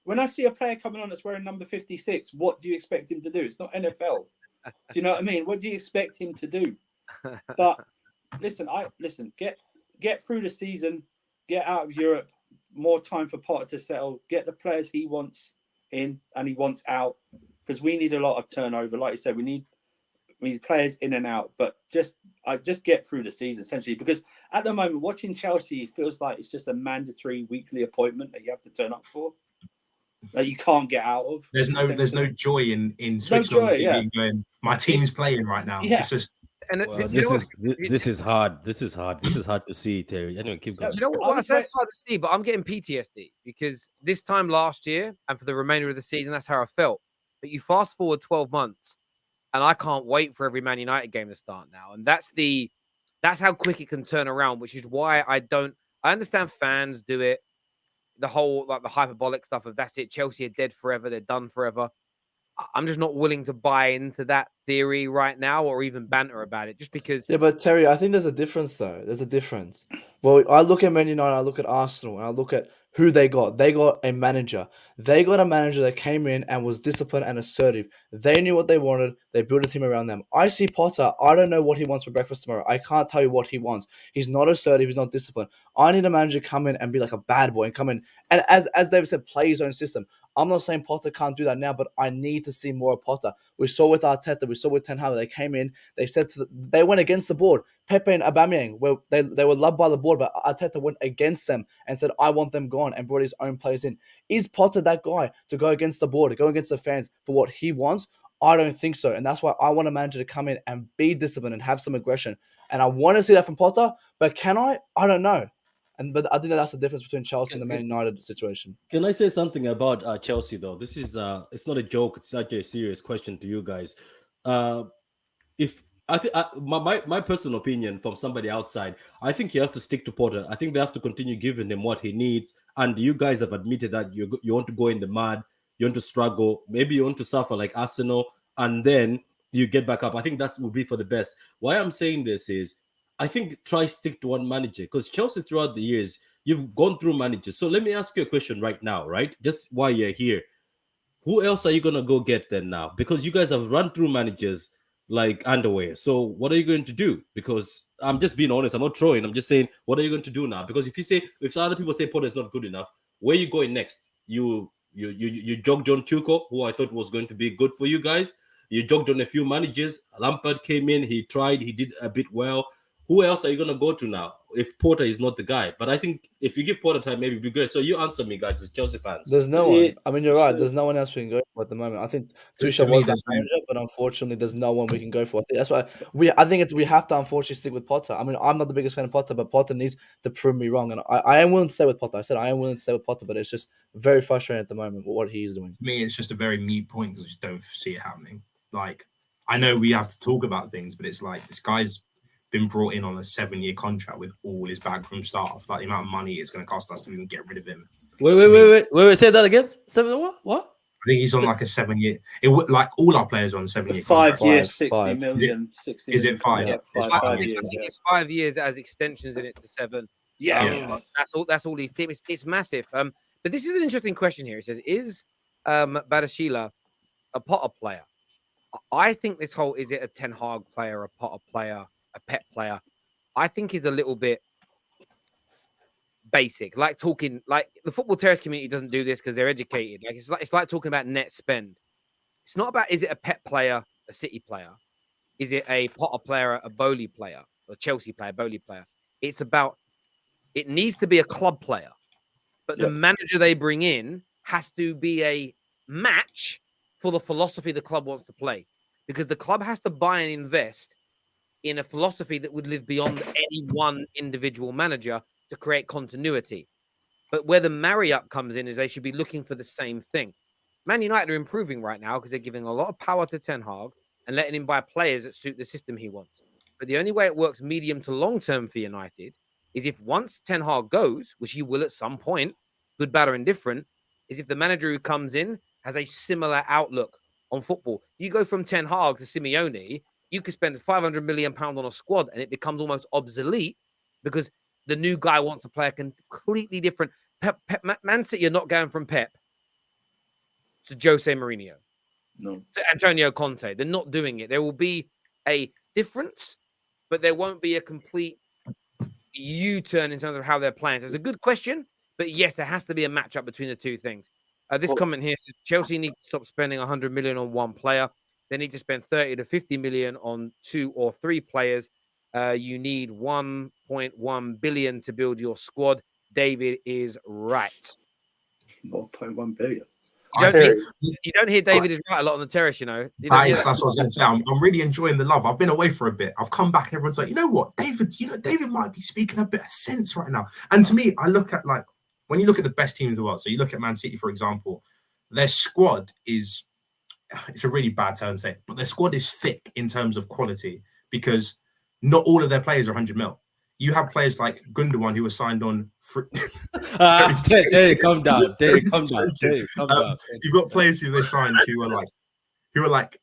When I see a player coming on that's wearing number 56, what do you expect him to do? It's not NFL. Do you know what I mean? What do you expect him to do? But listen, get through the season, get out of Europe, more time for Potter to settle, get the players he wants in and he wants out, because we need a lot of turnover. Like you said, we need players in and out, but just get through the season essentially, because at the moment watching Chelsea feels like it's just a mandatory weekly appointment that you have to turn up for, that you can't get out of. There's no joy in switching on TV and going, my team's playing right now. Yeah. It's just. And this is hard. This is hard to see, Terry. Anyway, keep going. You know what? That's hard to see, but I'm getting PTSD because this time last year and for the remainder of the season, that's how I felt. But you fast forward 12 months, and I can't wait for every Man United game to start now. And that's how quick it can turn around, which is why I understand fans do it. The whole like the hyperbolic stuff of that's it. Chelsea are dead forever. They're done forever. I'm just not willing to buy into that theory right now or even banter about it just because. Yeah, but Terry, I think there's a difference though. There's a difference. Well, I look at Man United, I look at Arsenal, and I look at who they got. They got a manager. They got a manager that came in and was disciplined and assertive. They knew what they wanted. They built a team around them. I see Potter. I don't know what he wants for breakfast tomorrow. I can't tell you what he wants. He's not assertive. He's not disciplined. I need a manager to come in and be like a bad boy and come in. And as David said, play his own system. I'm not saying Potter can't do that now, but I need to see more of Potter. We saw with Arteta, we saw with Ten Hag. They came in, they went against the board. Pepe and Aubameyang, where they were loved by the board, but Arteta went against them and said, I want them gone, and brought his own players in. Is Potter that guy to go against the board, to go against the fans for what he wants? I don't think so. And that's why I want a manager to come in and be disciplined and have some aggression. And I want to see that from Potter, but can I? I don't know. But I think that's the difference between Chelsea and the Man United situation. Can I say something about Chelsea though? This is it's not a joke. It's such a serious question to you guys. If I think my personal opinion from somebody outside, I think you have to stick to Potter. I think they have to continue giving him what he needs. And you guys have admitted that you want to go in the mud, you want to struggle, maybe you want to suffer like Arsenal, and then you get back up. I think that would be for the best. Why I'm saying this is, I think try stick to one manager, because Chelsea throughout the years, you've gone through managers. So let me ask you a question right now, right? Just while you're here. Who else are you going to go get then now? Because you guys have run through managers like underwear. So what are you going to do? Because I'm just being honest. I'm not trolling. I'm just saying, what are you going to do now? Because if other people say Potter is not good enough, where are you going next? You jogged on Tuchel, who I thought was going to be good for you guys. You jogged on a few managers. Lampard came in. He tried. He did a bit well. Who else are you going to go to now if Potter is not the guy? But I think if you give Potter time, maybe it'll be good. So you answer me, guys, as Chelsea fans. There's no one. I mean, you're right. There's no one else we can go for at the moment. I think Tuchel was that manager, but unfortunately, there's no one we can go for. I think that's why we have to unfortunately stick with Potter. I mean, I'm not the biggest fan of Potter, but Potter needs to prove me wrong. And I am willing to stay with Potter. I said I am willing to stay with Potter, but it's just very frustrating at the moment with what he's doing. For me, it's just a very mute point because I just don't see it happening. Like, I know we have to talk about things, but it's like this guy's been brought in on a 7-year contract with all his backroom staff. Like the amount of money it's going to cost us to even get rid of him. Wait, say that again. 7 what? I think he's on like a 7-year. It would like all our players on 7-year. 5 years, 60 million. 60 is it 5? Yeah, it's 5 years. I think it's 5 years as extensions in it to 7. Yeah. That's all these teams. It's massive. But this is an interesting question here. It says, is Badiashile a Potter player? I think this whole is it a Ten Hag player, a Potter player, a Pep player, I think is a little bit basic. Like talking, like the football terrace community doesn't do this because they're educated. Like it's like talking about net spend. It's not about is it a Pep player, a City player, is it a Potter player, a Bowley player, or Chelsea player, Bowley player. It's about it needs to be a club player, but the manager they bring in has to be a match for the philosophy the club wants to play, because the club has to buy and invest in a philosophy that would live beyond any one individual manager to create continuity. But where the marry-up comes in is they should be looking for the same thing. Man United are improving right now because they're giving a lot of power to Ten Hag and letting him buy players that suit the system he wants. But the only way it works medium to long term for United is if once Ten Hag goes, which he will at some point, good, bad, or indifferent, is if the manager who comes in has a similar outlook on football. You go from Ten Hag to Simeone, you could spend £500 million on a squad and it becomes almost obsolete because the new guy wants to play a completely different. Man City are not going from Pep to Jose Mourinho, no, to Antonio Conte. They're not doing it. There will be a difference, but there won't be a complete U-turn in terms of how they're playing. So it's a good question, but yes, there has to be a matchup between the two things. This comment here says Chelsea need to stop spending 100 million on one player. They need to spend 30 to 50 million on 2 or 3 players. You need 1.1 billion to build your squad. David is right. 1.1 billion. You don't hear David is right a lot on the terrace, you know. That's what I was going to say. I'm really enjoying the love. I've been away for a bit. I've come back and everyone's like, you know what, David might be speaking a bit of sense right now. And to me, I look at like, when you look at the best teams in the world, so you look at Man City, for example, their squad is, it's a really bad term to say, but their squad is thick in terms of quality because not all of their players are 100 mil. You have players like Gundogan who were signed on. Terry, come down. Terry, come down. You've got players who they signed who are like.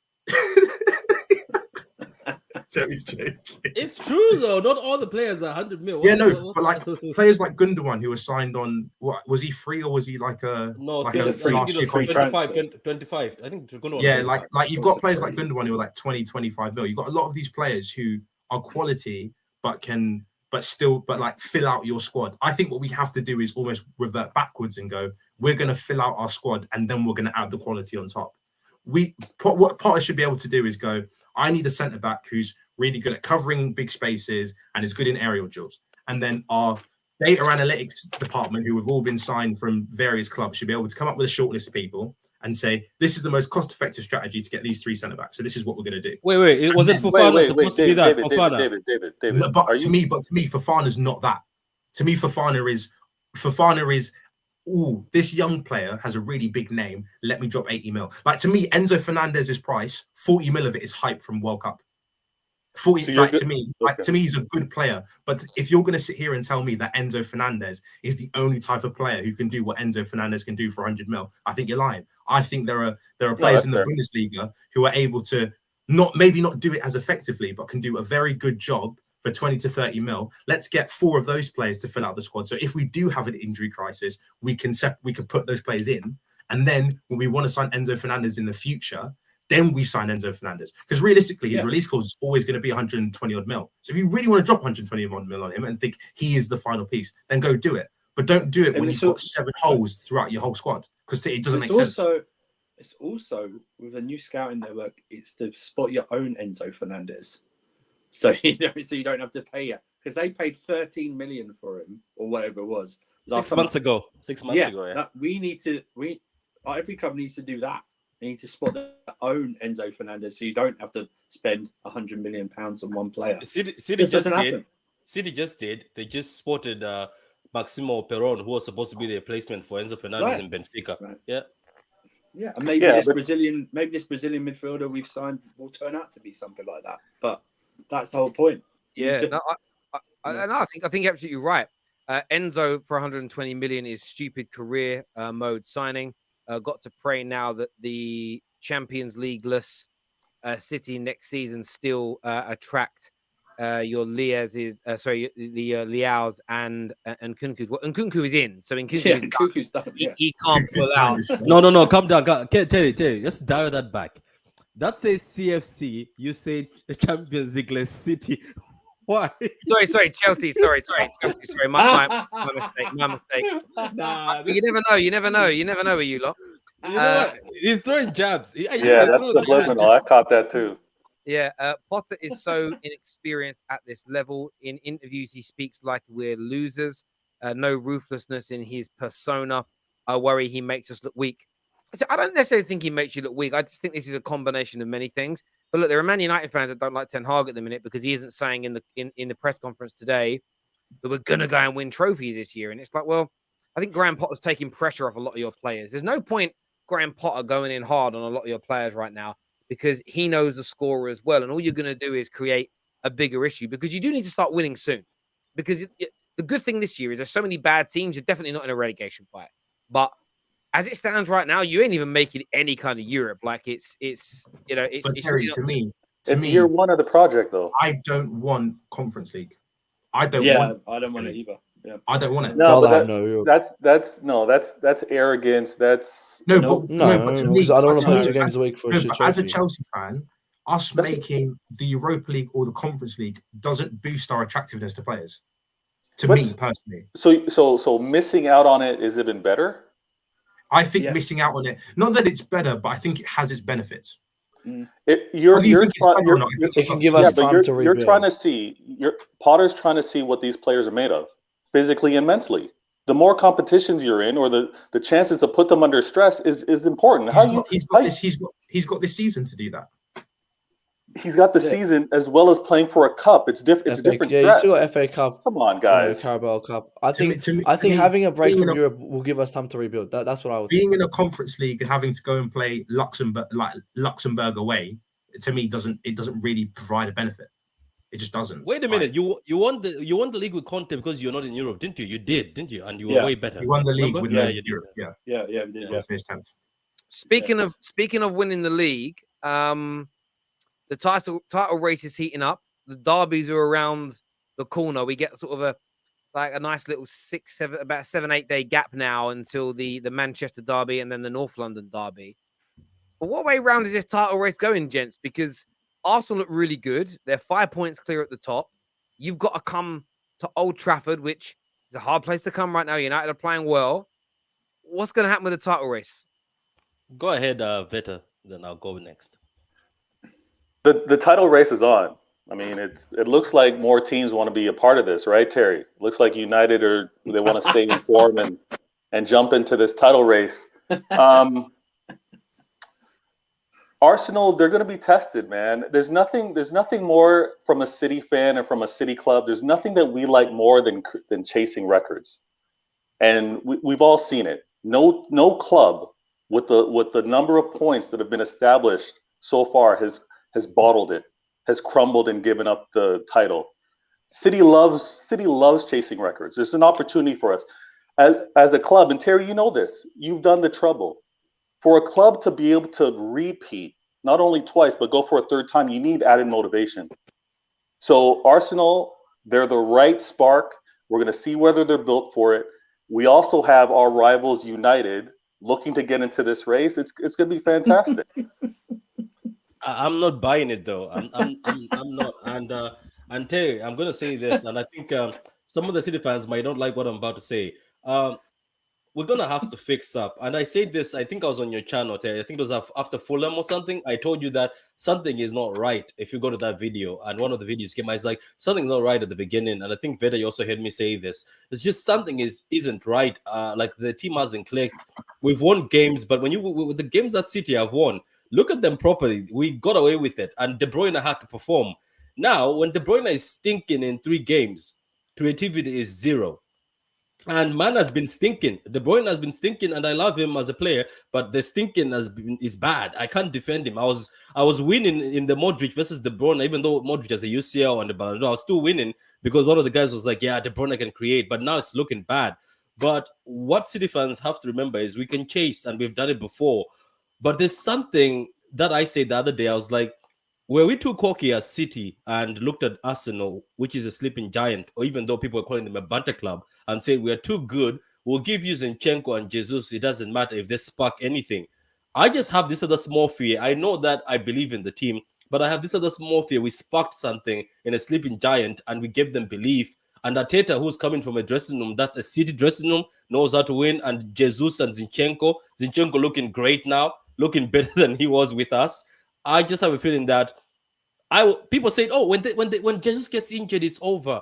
Terry's joking. It's true though. Not all the players are 100 mil. But like players like Gundogan who were signed on. What was he free or was he like a? No, like I think it was 25. I think Gundogan. Yeah, like you've got players like Gundogan who are like 20, 25 mil. You've got a lot of these players who are quality but like fill out your squad. I think what we have to do is almost revert backwards and go, we're going to fill out our squad and then we're going to add the quality on top. What Potter should be able to do is go, I need a centre back who's really good at covering big spaces and is good in aerial duels. And then our data analytics department, who have all been signed from various clubs, should be able to come up with a short list of people and say, this is the most cost-effective strategy to get these 3 centre backs. So this is what we're going to do. Wait, it wasn't Fofana supposed to be that? David. No, but to me, Fofana's not that. To me, Fofana is, ooh, this young player has a really big name. Let me drop 80 mil. Like to me, Enzo Fernandez's price, 40 mil of it is hype from World Cup. 40, so to me, he's a good player. But if you're going to sit here and tell me that Enzo Fernandez is the only type of player who can do what Enzo Fernandez can do for 100 mil, I think you're lying. I think there are players in the Bundesliga who are able to maybe not do it as effectively, but can do a very good job for 20 to 30 mil. Let's get 4 of those players to fill out the squad. So if we do have an injury crisis, we can put those players in. And then when we want to sign Enzo Fernandez in the future, then we sign Enzo Fernandez. Because realistically, his release clause is always going to be 120 odd mil. So if you really want to drop 120 odd mil on him and think he is the final piece, then go do it. But don't do it when you've got 7 holes throughout your whole squad, because it doesn't make sense. It's also, with a new scouting network, it's to spot your own Enzo Fernandez. So you don't have to pay it. Because they paid 13 million for him, or whatever it was. 6 months ago. 6 months ago, yeah. Every club needs to do that. They need to spot their own Enzo Fernandez, so you don't have to spend £100 million on one player. City just did. They just spotted Maximo Peron, who was supposed to be the replacement for Enzo Fernandez in Benfica. Right. Yeah. Yeah, and maybe this Brazilian midfielder we've signed will turn out to be something like that. But that's the whole point. Yeah, I think you're absolutely right. Enzo for 120 million is stupid career mode signing. Got to pray now that the Champions League-less City next season still attract your Liaz's, the Liao's and Nkunku. Well, Nkunku is in, so Nkunku's definitely he can't pull out. No, calm down. Terry, let's dial that back. That says CFC. You say Champions League-less City. Why? Sorry, Chelsea. Sorry. My mistake. Nah, you never know with you lot. You know what? He's throwing jabs. Yeah, that's subliminal. I caught that too. Yeah, Potter is so inexperienced at this level. In interviews, he speaks like we're losers. No ruthlessness in his persona. I worry he makes us look weak. I don't necessarily think he makes you look weak. I just think this is a combination of many things. But look, there are Man United fans that don't like Ten Hag at the minute because he isn't saying in the press conference today that we're going to go and win trophies this year. And it's like, well, I think Graham Potter's taking pressure off a lot of your players. There's no point Graham Potter going in hard on a lot of your players right now because he knows the scorer as well. And all you're going to do is create a bigger issue because you do need to start winning soon. Because the good thing this year is there's so many bad teams. You're definitely not in a relegation fight. But as it stands right now, you ain't even making any kind of Europe. Like it's you know, it's. But Terry, it's to me, it's year one of the project, though. I don't want Conference League. I don't want it either. Yeah. I don't want it. No, but that's arrogance. That's but to me, I don't want to play 2 games a week for a shit as a trophy. Chelsea fan, us making the Europa League or the Conference League doesn't boost our attractiveness to players. To me personally. So missing out on it is even better. I think missing out on it, not that it's better, but I think it has its benefits. It can give us time to rebuild. You're trying to see. Potter's trying to see what these players are made of, physically and mentally. The more competitions you're in, or the chances to put them under stress is important. He's got this season to do that. He's got the season as well as playing for a cup. It's different. It's a different. Yeah, you still got FA Cup. Come on, guys. Carabao Cup. I think having a break from Europe will give us time to rebuild. That's what I would. Being in a Conference League and having to go and play Luxembourg away, to me doesn't really provide a benefit. It just doesn't. Wait a minute. You won the league with Conte because you're not in Europe, didn't you? You did, didn't you? And you were way better. You won the league with Europe. Yeah, we did. Yeah. Finished 10th. Speaking of winning the league, the title race is heating up. The derbies are around the corner. We get sort of a nice little 7-8 day gap now until the Manchester derby and then the North London derby. But what way round is this title race going, gents? Because Arsenal look really good. They're 5 points clear at the top. You've got to come to Old Trafford, which is a hard place to come right now. United are playing well. What's going to happen with the title race? Go ahead, Veta. Then I'll go next. The title race is on. I mean, it looks like more teams want to be a part of this, right, Terry? It looks like United they want to stay in form and jump into this title race. Arsenal, they're going to be tested, man. There's nothing more from a City fan and from a City club. There's nothing that we like more than chasing records, and we've all seen it. No club with the number of points that have been established so far has bottled it, has crumbled and given up the title. City loves chasing records. There's an opportunity for us as a club, and Terry, you know this. You've done the trouble. For a club to be able to repeat, not only twice, but go for a third time, you need added motivation. So Arsenal, they're the right spark. We're going to see whether they're built for it. We also have our rivals United looking to get into this race. It's going to be fantastic. I'm not buying it though. I'm not. And Terry, I'm going to say this, and I think some of the City fans might not like what I'm about to say. We're going to have to fix up. And I said this, I think I was on your channel, Terry. I think it was after Fulham or something. I told you that something is not right. If you go to that video, and one of the videos came out, it's like, something's not right at the beginning. And I think Veda, you also heard me say this. It's just something isn't right. Like the team hasn't clicked. We've won games, but with the games that City have won, look at them properly. We got away with it. And De Bruyne had to perform. Now, when De Bruyne is stinking in 3 games, creativity is 0. And man has been stinking. De Bruyne has been stinking, and I love him as a player, but the stinking is bad. I can't defend him. I was winning in the Modric versus De Bruyne, even though Modric has a UCL on the Ballon d'Or. I was still winning because one of the guys was like, yeah, De Bruyne can create, but now it's looking bad. But what City fans have to remember is we can chase, and we've done it before. But there's something that I said the other day. I was like, were we too cocky as City and looked at Arsenal, which is a sleeping giant, or even though people are calling them a banter club, and said we are too good, we'll give you Zinchenko and Jesus. It doesn't matter if they spark anything. I just have this other small fear. I know that I believe in the team, but I have this other small fear. We sparked something in a sleeping giant, and we gave them belief. And Arteta, who's coming from a dressing room, that's a City dressing room, knows how to win. And Jesus and Zinchenko looking great now, looking better than he was with us. I just have a feeling that people say, oh, when Jesus gets injured, it's over.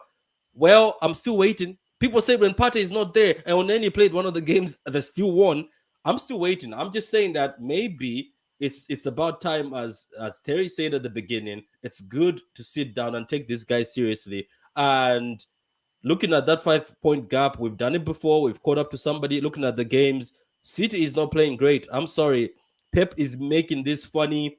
Well, I'm still waiting. People say when Partey is not there, and when he played one of the games, they still won. I'm still waiting. I'm just saying that maybe it's about time, as Terry said at the beginning, it's good to sit down and take this guy seriously. And looking at that 5-point gap, we've done it before. We've caught up to somebody. Looking at the games, City is not playing great. I'm sorry. Pep is making this funny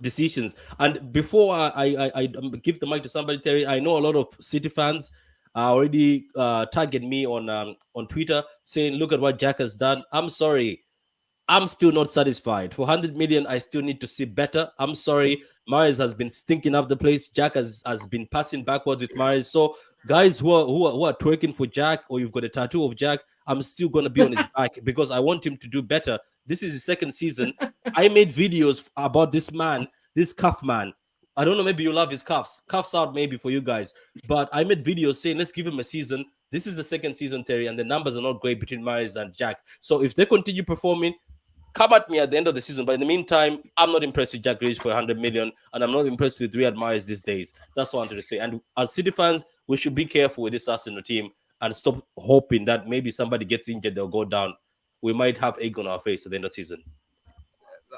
decisions. And before I give the mic to somebody, Terry, I know a lot of City fans already target me on Twitter saying, "Look at what Jack has done." I'm sorry, I'm still not satisfied. For 100 million, I still need to see better. I'm sorry. Mahrez has been stinking up the place. Jack has been passing backwards with Mahrez. So guys who are twerking for Jack, or you've got a tattoo of Jack, I'm still going to be on his back because I want him to do better. This is his second season. I made videos about this man, this cuff man. I don't know, maybe you love his cuffs. Cuffs out maybe for you guys. But I made videos saying, let's give him a season. This is the second season, Terry, and the numbers are not great between Mahrez and Jack. So if they continue performing, come at me at the end of the season. But in the meantime, I'm not impressed with Jack Grealish for 100 million, and I'm not impressed with Riyad Mahrez these days. That's what I wanted to say. And as City fans, we should be careful with this Arsenal team and stop hoping that maybe somebody gets injured, they'll go down. We might have egg on our face at the end of the season.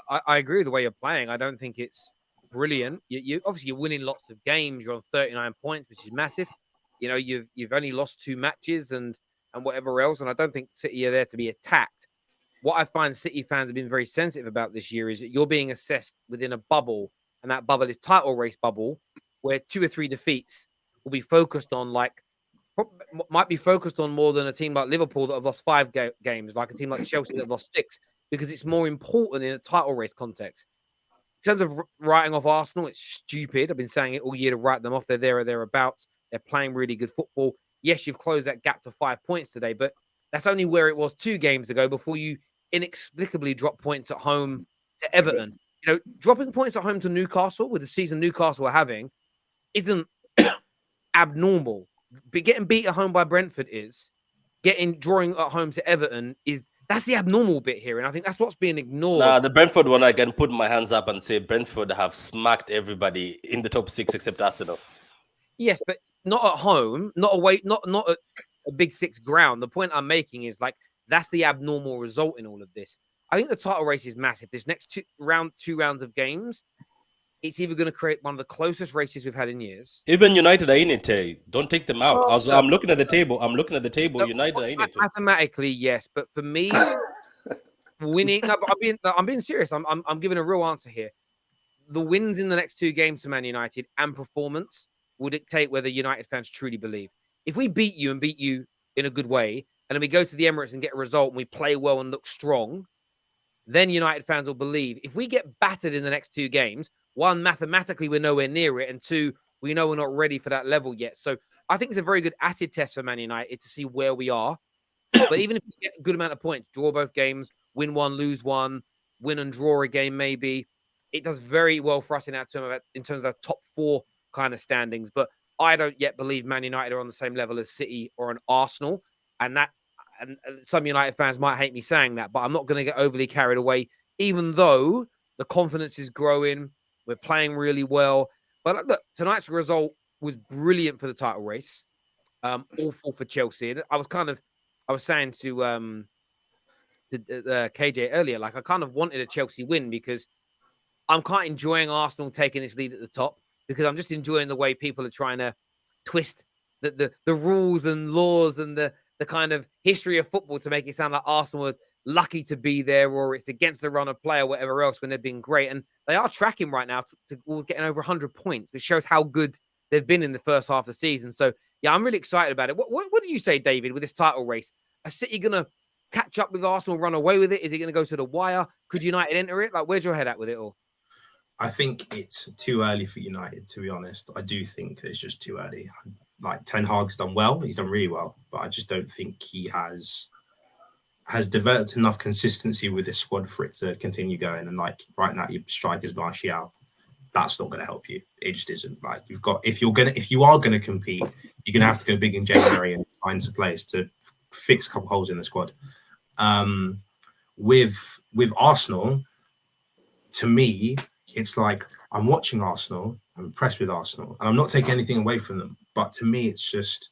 I agree with the way you're playing. I don't think it's brilliant. You obviously you're winning lots of games. You're on 39 points, which is massive. You know, you've only lost 2 matches and whatever else. And I don't think City are there to be attacked. What I find City fans have been very sensitive about this year is that you're being assessed within a bubble, and that bubble is title race bubble, where 2 or 3 defeats will be focused on, like, might be focused on more than a team like Liverpool that have lost 5 games, like a team like Chelsea that have lost 6, because it's more important in a title race context. In terms of writing off Arsenal, it's stupid. I've been saying it all year to write them off. They're there or thereabouts. They're playing really good football. Yes, you've closed that gap to 5 points today, but that's only where it was 2 games ago before you inexplicably drop points at home to Everton. You know, dropping points at home to Newcastle with the season Newcastle are having isn't abnormal. But getting beat at home by Brentford is. Drawing at home to Everton that's the abnormal bit here. And I think that's what's being ignored. Nah, the Brentford one, I can put my hands up and say Brentford have smacked everybody in the top 6 except Arsenal. Yes, but not at home, not away, not at a big 6 ground. The point I'm making is, like, that's the abnormal result in all of this. I think the title race is massive. This next 2 rounds of games, it's either going to create one of the closest races we've had in years. Even United are in it, Terry. Don't take them out. I'm looking at the table. No, United are in it. Mathematically, yes, but for me, winning. No, but I'm being serious. I'm giving a real answer here. The wins in the next 2 games for Man United and performance will dictate whether United fans truly believe. If we beat you in a good way, and then we go to the Emirates and get a result and we play well and look strong, then United fans will believe. If we get battered in the next 2 games, 1, mathematically, we're nowhere near it, and 2, we know we're not ready for that level yet. So I think it's a very good acid test for Man United to see where we are. But even if we get a good amount of points, draw both games, win 1, lose 1, win and draw a game maybe, it does very well for us in terms of our top 4 kind of standings. But I don't yet believe Man United are on the same level as City or an Arsenal. And some United fans might hate me saying that, but I'm not going to get overly carried away, even though the confidence is growing. We're playing really well. But look, tonight's result was brilliant for the title race. Awful for Chelsea. I was saying to KJ earlier, like, I kind of wanted a Chelsea win because I'm quite enjoying Arsenal taking this lead at the top, because I'm just enjoying the way people are trying to twist the rules and laws and the kind of history of football to make it sound like Arsenal are lucky to be there, or it's against the run of play, or whatever else, when they've been great. And they are tracking right now towards getting over 100 points, which shows how good they've been in the first half of the season. So, yeah, I'm really excited about it. What do you say, David, with this title race? Are City going to catch up with Arsenal, run away with it? Is it going to go to the wire? Could United enter it? Like, where's your head at with it all? I think it's too early for United, to be honest. I do think it's just too early. Like, Ten Hag's done well. He's done really well. But I just don't think he has developed enough consistency with his squad for it to continue going. And, like, right now, your striker's Martial. That's not going to help you. It just isn't. Like, if you are going to compete, you're going to have to go big in January and find some players to fix a couple holes in the squad. With Arsenal, to me, it's like, I'm watching Arsenal, I'm impressed with Arsenal, and I'm not taking anything away from them. But to me, it's just,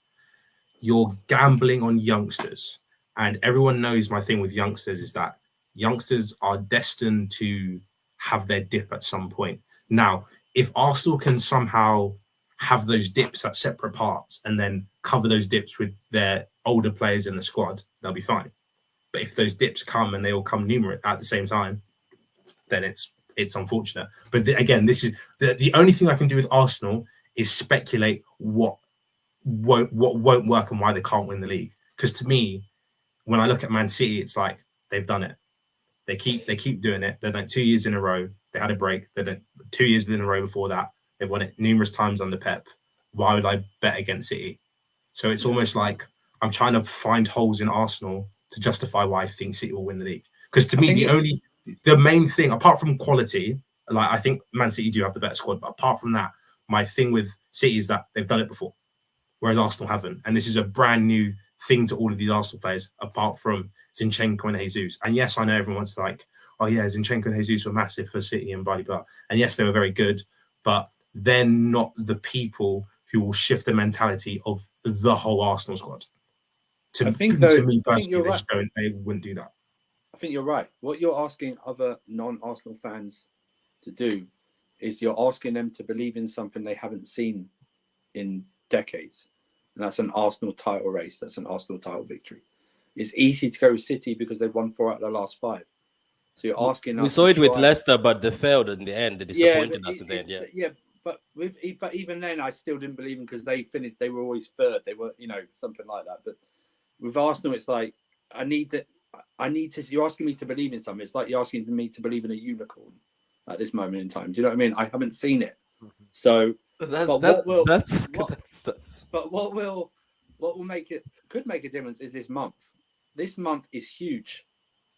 you're gambling on youngsters. And everyone knows my thing with youngsters is that youngsters are destined to have their dip at some point. Now, if Arsenal can somehow have those dips at separate parts and then cover those dips with their older players in the squad, they'll be fine. But if those dips come and they all come numerous at the same time, then it's it's unfortunate. But again, this is the only thing I can do with Arsenal is speculate what won't work and why they can't win the league. Because to me, when I look at Man City, it's like they've done it. They keep doing it. They've done it 2 years in a row. They had a break. They did 2 years in a row before that. They've won it numerous times under Pep. Why would I bet against City? So it's almost like I'm trying to find holes in Arsenal to justify why I think City will win the league. Because to me, the main thing, apart from quality, like I think Man City do have the better squad, but apart from that, my thing with City is that they've done it before, whereas Arsenal haven't. And this is a brand new thing to all of these Arsenal players, apart from Zinchenko and Jesus. And yes, I know everyone's like, oh yeah, Zinchenko and Jesus were massive for City and blah, blah. And yes, they were very good, but they're not the people who will shift the mentality of the whole Arsenal squad. To me personally, they wouldn't do that. I think you're right. What you're asking other non-Arsenal fans to do is you're asking them to believe in something they haven't seen in decades. And that's an Arsenal title race. That's an Arsenal title victory. It's easy to go with City because they've won 4 out of the last 5. So you're asking. We saw it with Leicester, but they failed in the end. They disappointed us in the end. Yeah. But even then, I still didn't believe them because they finished. They were always third. They were, something like that. But with Arsenal, it's like I need to. You're asking me to believe in something. It's like you're asking me to believe in a unicorn at this moment in time. Do you know what I mean? I haven't seen it. So, what could make a difference is this month. This month is huge.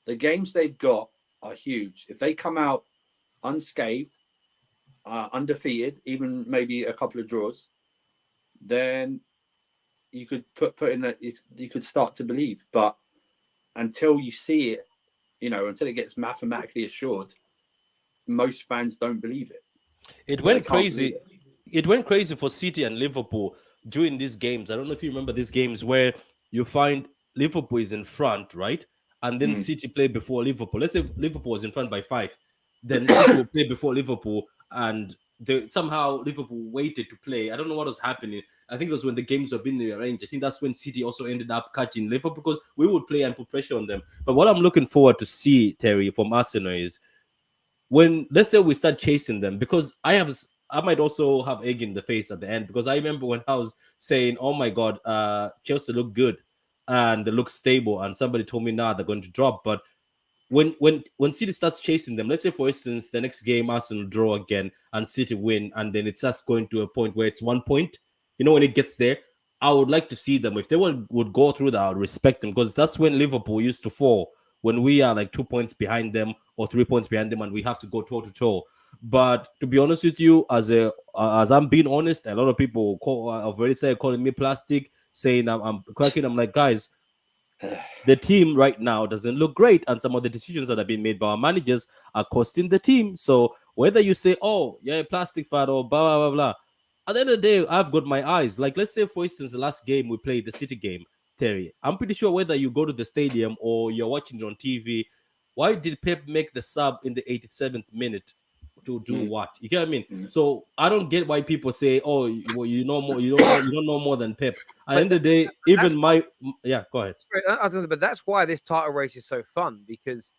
The games they've got are huge. If they come out unscathed, undefeated, even maybe a couple of draws, then you could you could start to believe. But until you see it, until it gets mathematically assured, most fans don't believe it. It went crazy. It went crazy for City and Liverpool during these games. I don't know if you remember these games where you find Liverpool is in front, right? And then City play before Liverpool. Let's say Liverpool was in front by 5. Then City will play before Liverpool, and somehow Liverpool waited to play. I don't know what was happening. I think it was when the games were being rearranged. I think that's when City also ended up catching Liverpool because we would play and put pressure on them. But what I'm looking forward to see, Terry, from Arsenal is when, let's say we start chasing them, because I might also have egg in the face at the end, because I remember when I was saying, oh my God, Chelsea look good and they look stable, and somebody told me, nah, they're going to drop. But when City starts chasing them, let's say for instance the next game Arsenal draw again and City win, and then it starts going to a point where it's 1 point, when it gets there, I would like to see them. If they would go through that, I would respect them, because that's when Liverpool used to fall, when we are like 2 points behind them or 3 points behind them and we have to go toe to toe. But to be honest with you, as I'm being honest, a lot of people have already said calling me plastic, saying I'm cracking. I'm like, guys, the team right now doesn't look great, and some of the decisions that have been made by our managers are costing the team. So whether you say, oh, yeah, plastic fan or blah, blah, blah, blah, at the end of the day, I've got my eyes. Like, let's say, for instance, the last game we played, the City game, Terry, I'm pretty sure whether you go to the stadium or you're watching it on TV, why did Pep make the sub in the 87th minute? To do what? You get what I mean? So I don't get why people say, "Oh, you know more. You don't know more than Pep." At the end of the day, go ahead. But that's why this title race is so fun, because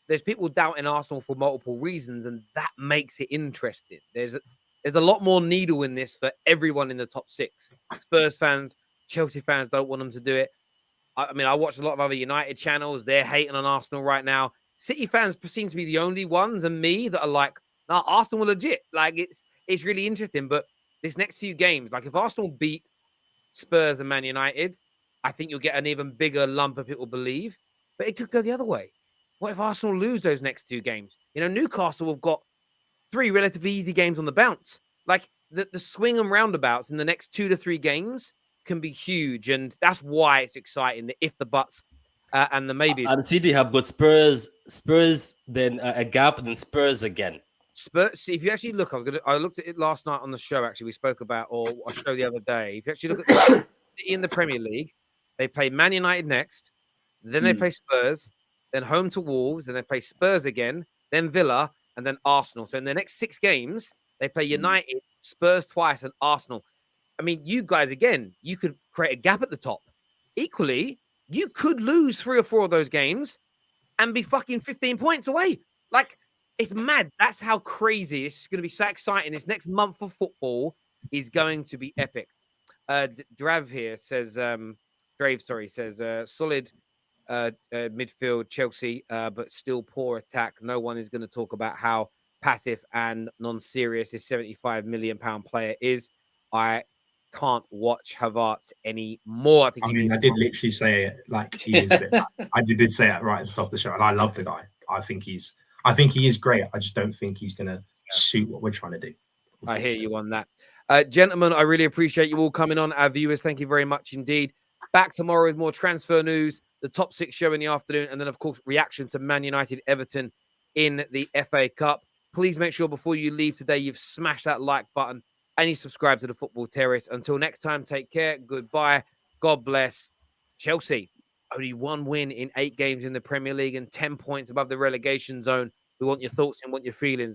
there's people doubting Arsenal for multiple reasons, and that makes it interesting. There's a lot more needle in this for everyone in the top 6. Spurs fans, Chelsea fans don't want them to do it. I mean, I watch a lot of other United channels. They're hating on Arsenal right now. City fans seem to be the only ones, and me, that are like, no, Arsenal were legit. Like, it's really interesting. But this next few games, like if Arsenal beat Spurs and Man United, I think you'll get an even bigger lump of people believe. But it could go the other way. What if Arsenal lose those next 2 games? Newcastle have got 3 relatively easy games on the bounce. Like the swing and roundabouts in the next 2 to 3 games can be huge, and that's why it's exciting. The if, the buts, and the maybes. And City have got Spurs, then a gap, then Spurs again. Spurs. If you actually look, I looked at it last night on the show. Actually, we spoke about, or I showed the other day. If you actually look at in the Premier League, they play Man United next, then they play Spurs, then home to Wolves, then they play Spurs again, then Villa, and then Arsenal. So in the next 6 games, they play United, Spurs twice, and Arsenal. I mean, you guys, again, you could create a gap at the top. Equally, you could lose 3 or 4 of those games and be fucking 15 points away. Like, It's mad. That's how crazy. This is going to be so exciting. This next month of football is going to be epic. Drav here says, Drave, sorry, says solid midfield Chelsea, but still poor attack. No one is going to talk about how passive and non-serious this £75 million player is. I can't watch Havertz anymore. I mean, I did literally say it like he is a bit. I did say it right at the top of the show, and I love the guy. I think he is great. I just don't think he's going to suit what we're trying to do. I hear you on that. Gentlemen, I really appreciate you all coming on. Our viewers, thank you very much indeed. Back tomorrow with more transfer news, the top 6 show in the afternoon, and then, of course, reaction to Man United Everton in the FA Cup. Please make sure before you leave today, you've smashed that like button and you subscribe to the Football Terrace. Until next time, take care. Goodbye. God bless. Chelsea, only 1 win in 8 games in the Premier League and 10 points above the relegation zone. We want your thoughts and want your feelings.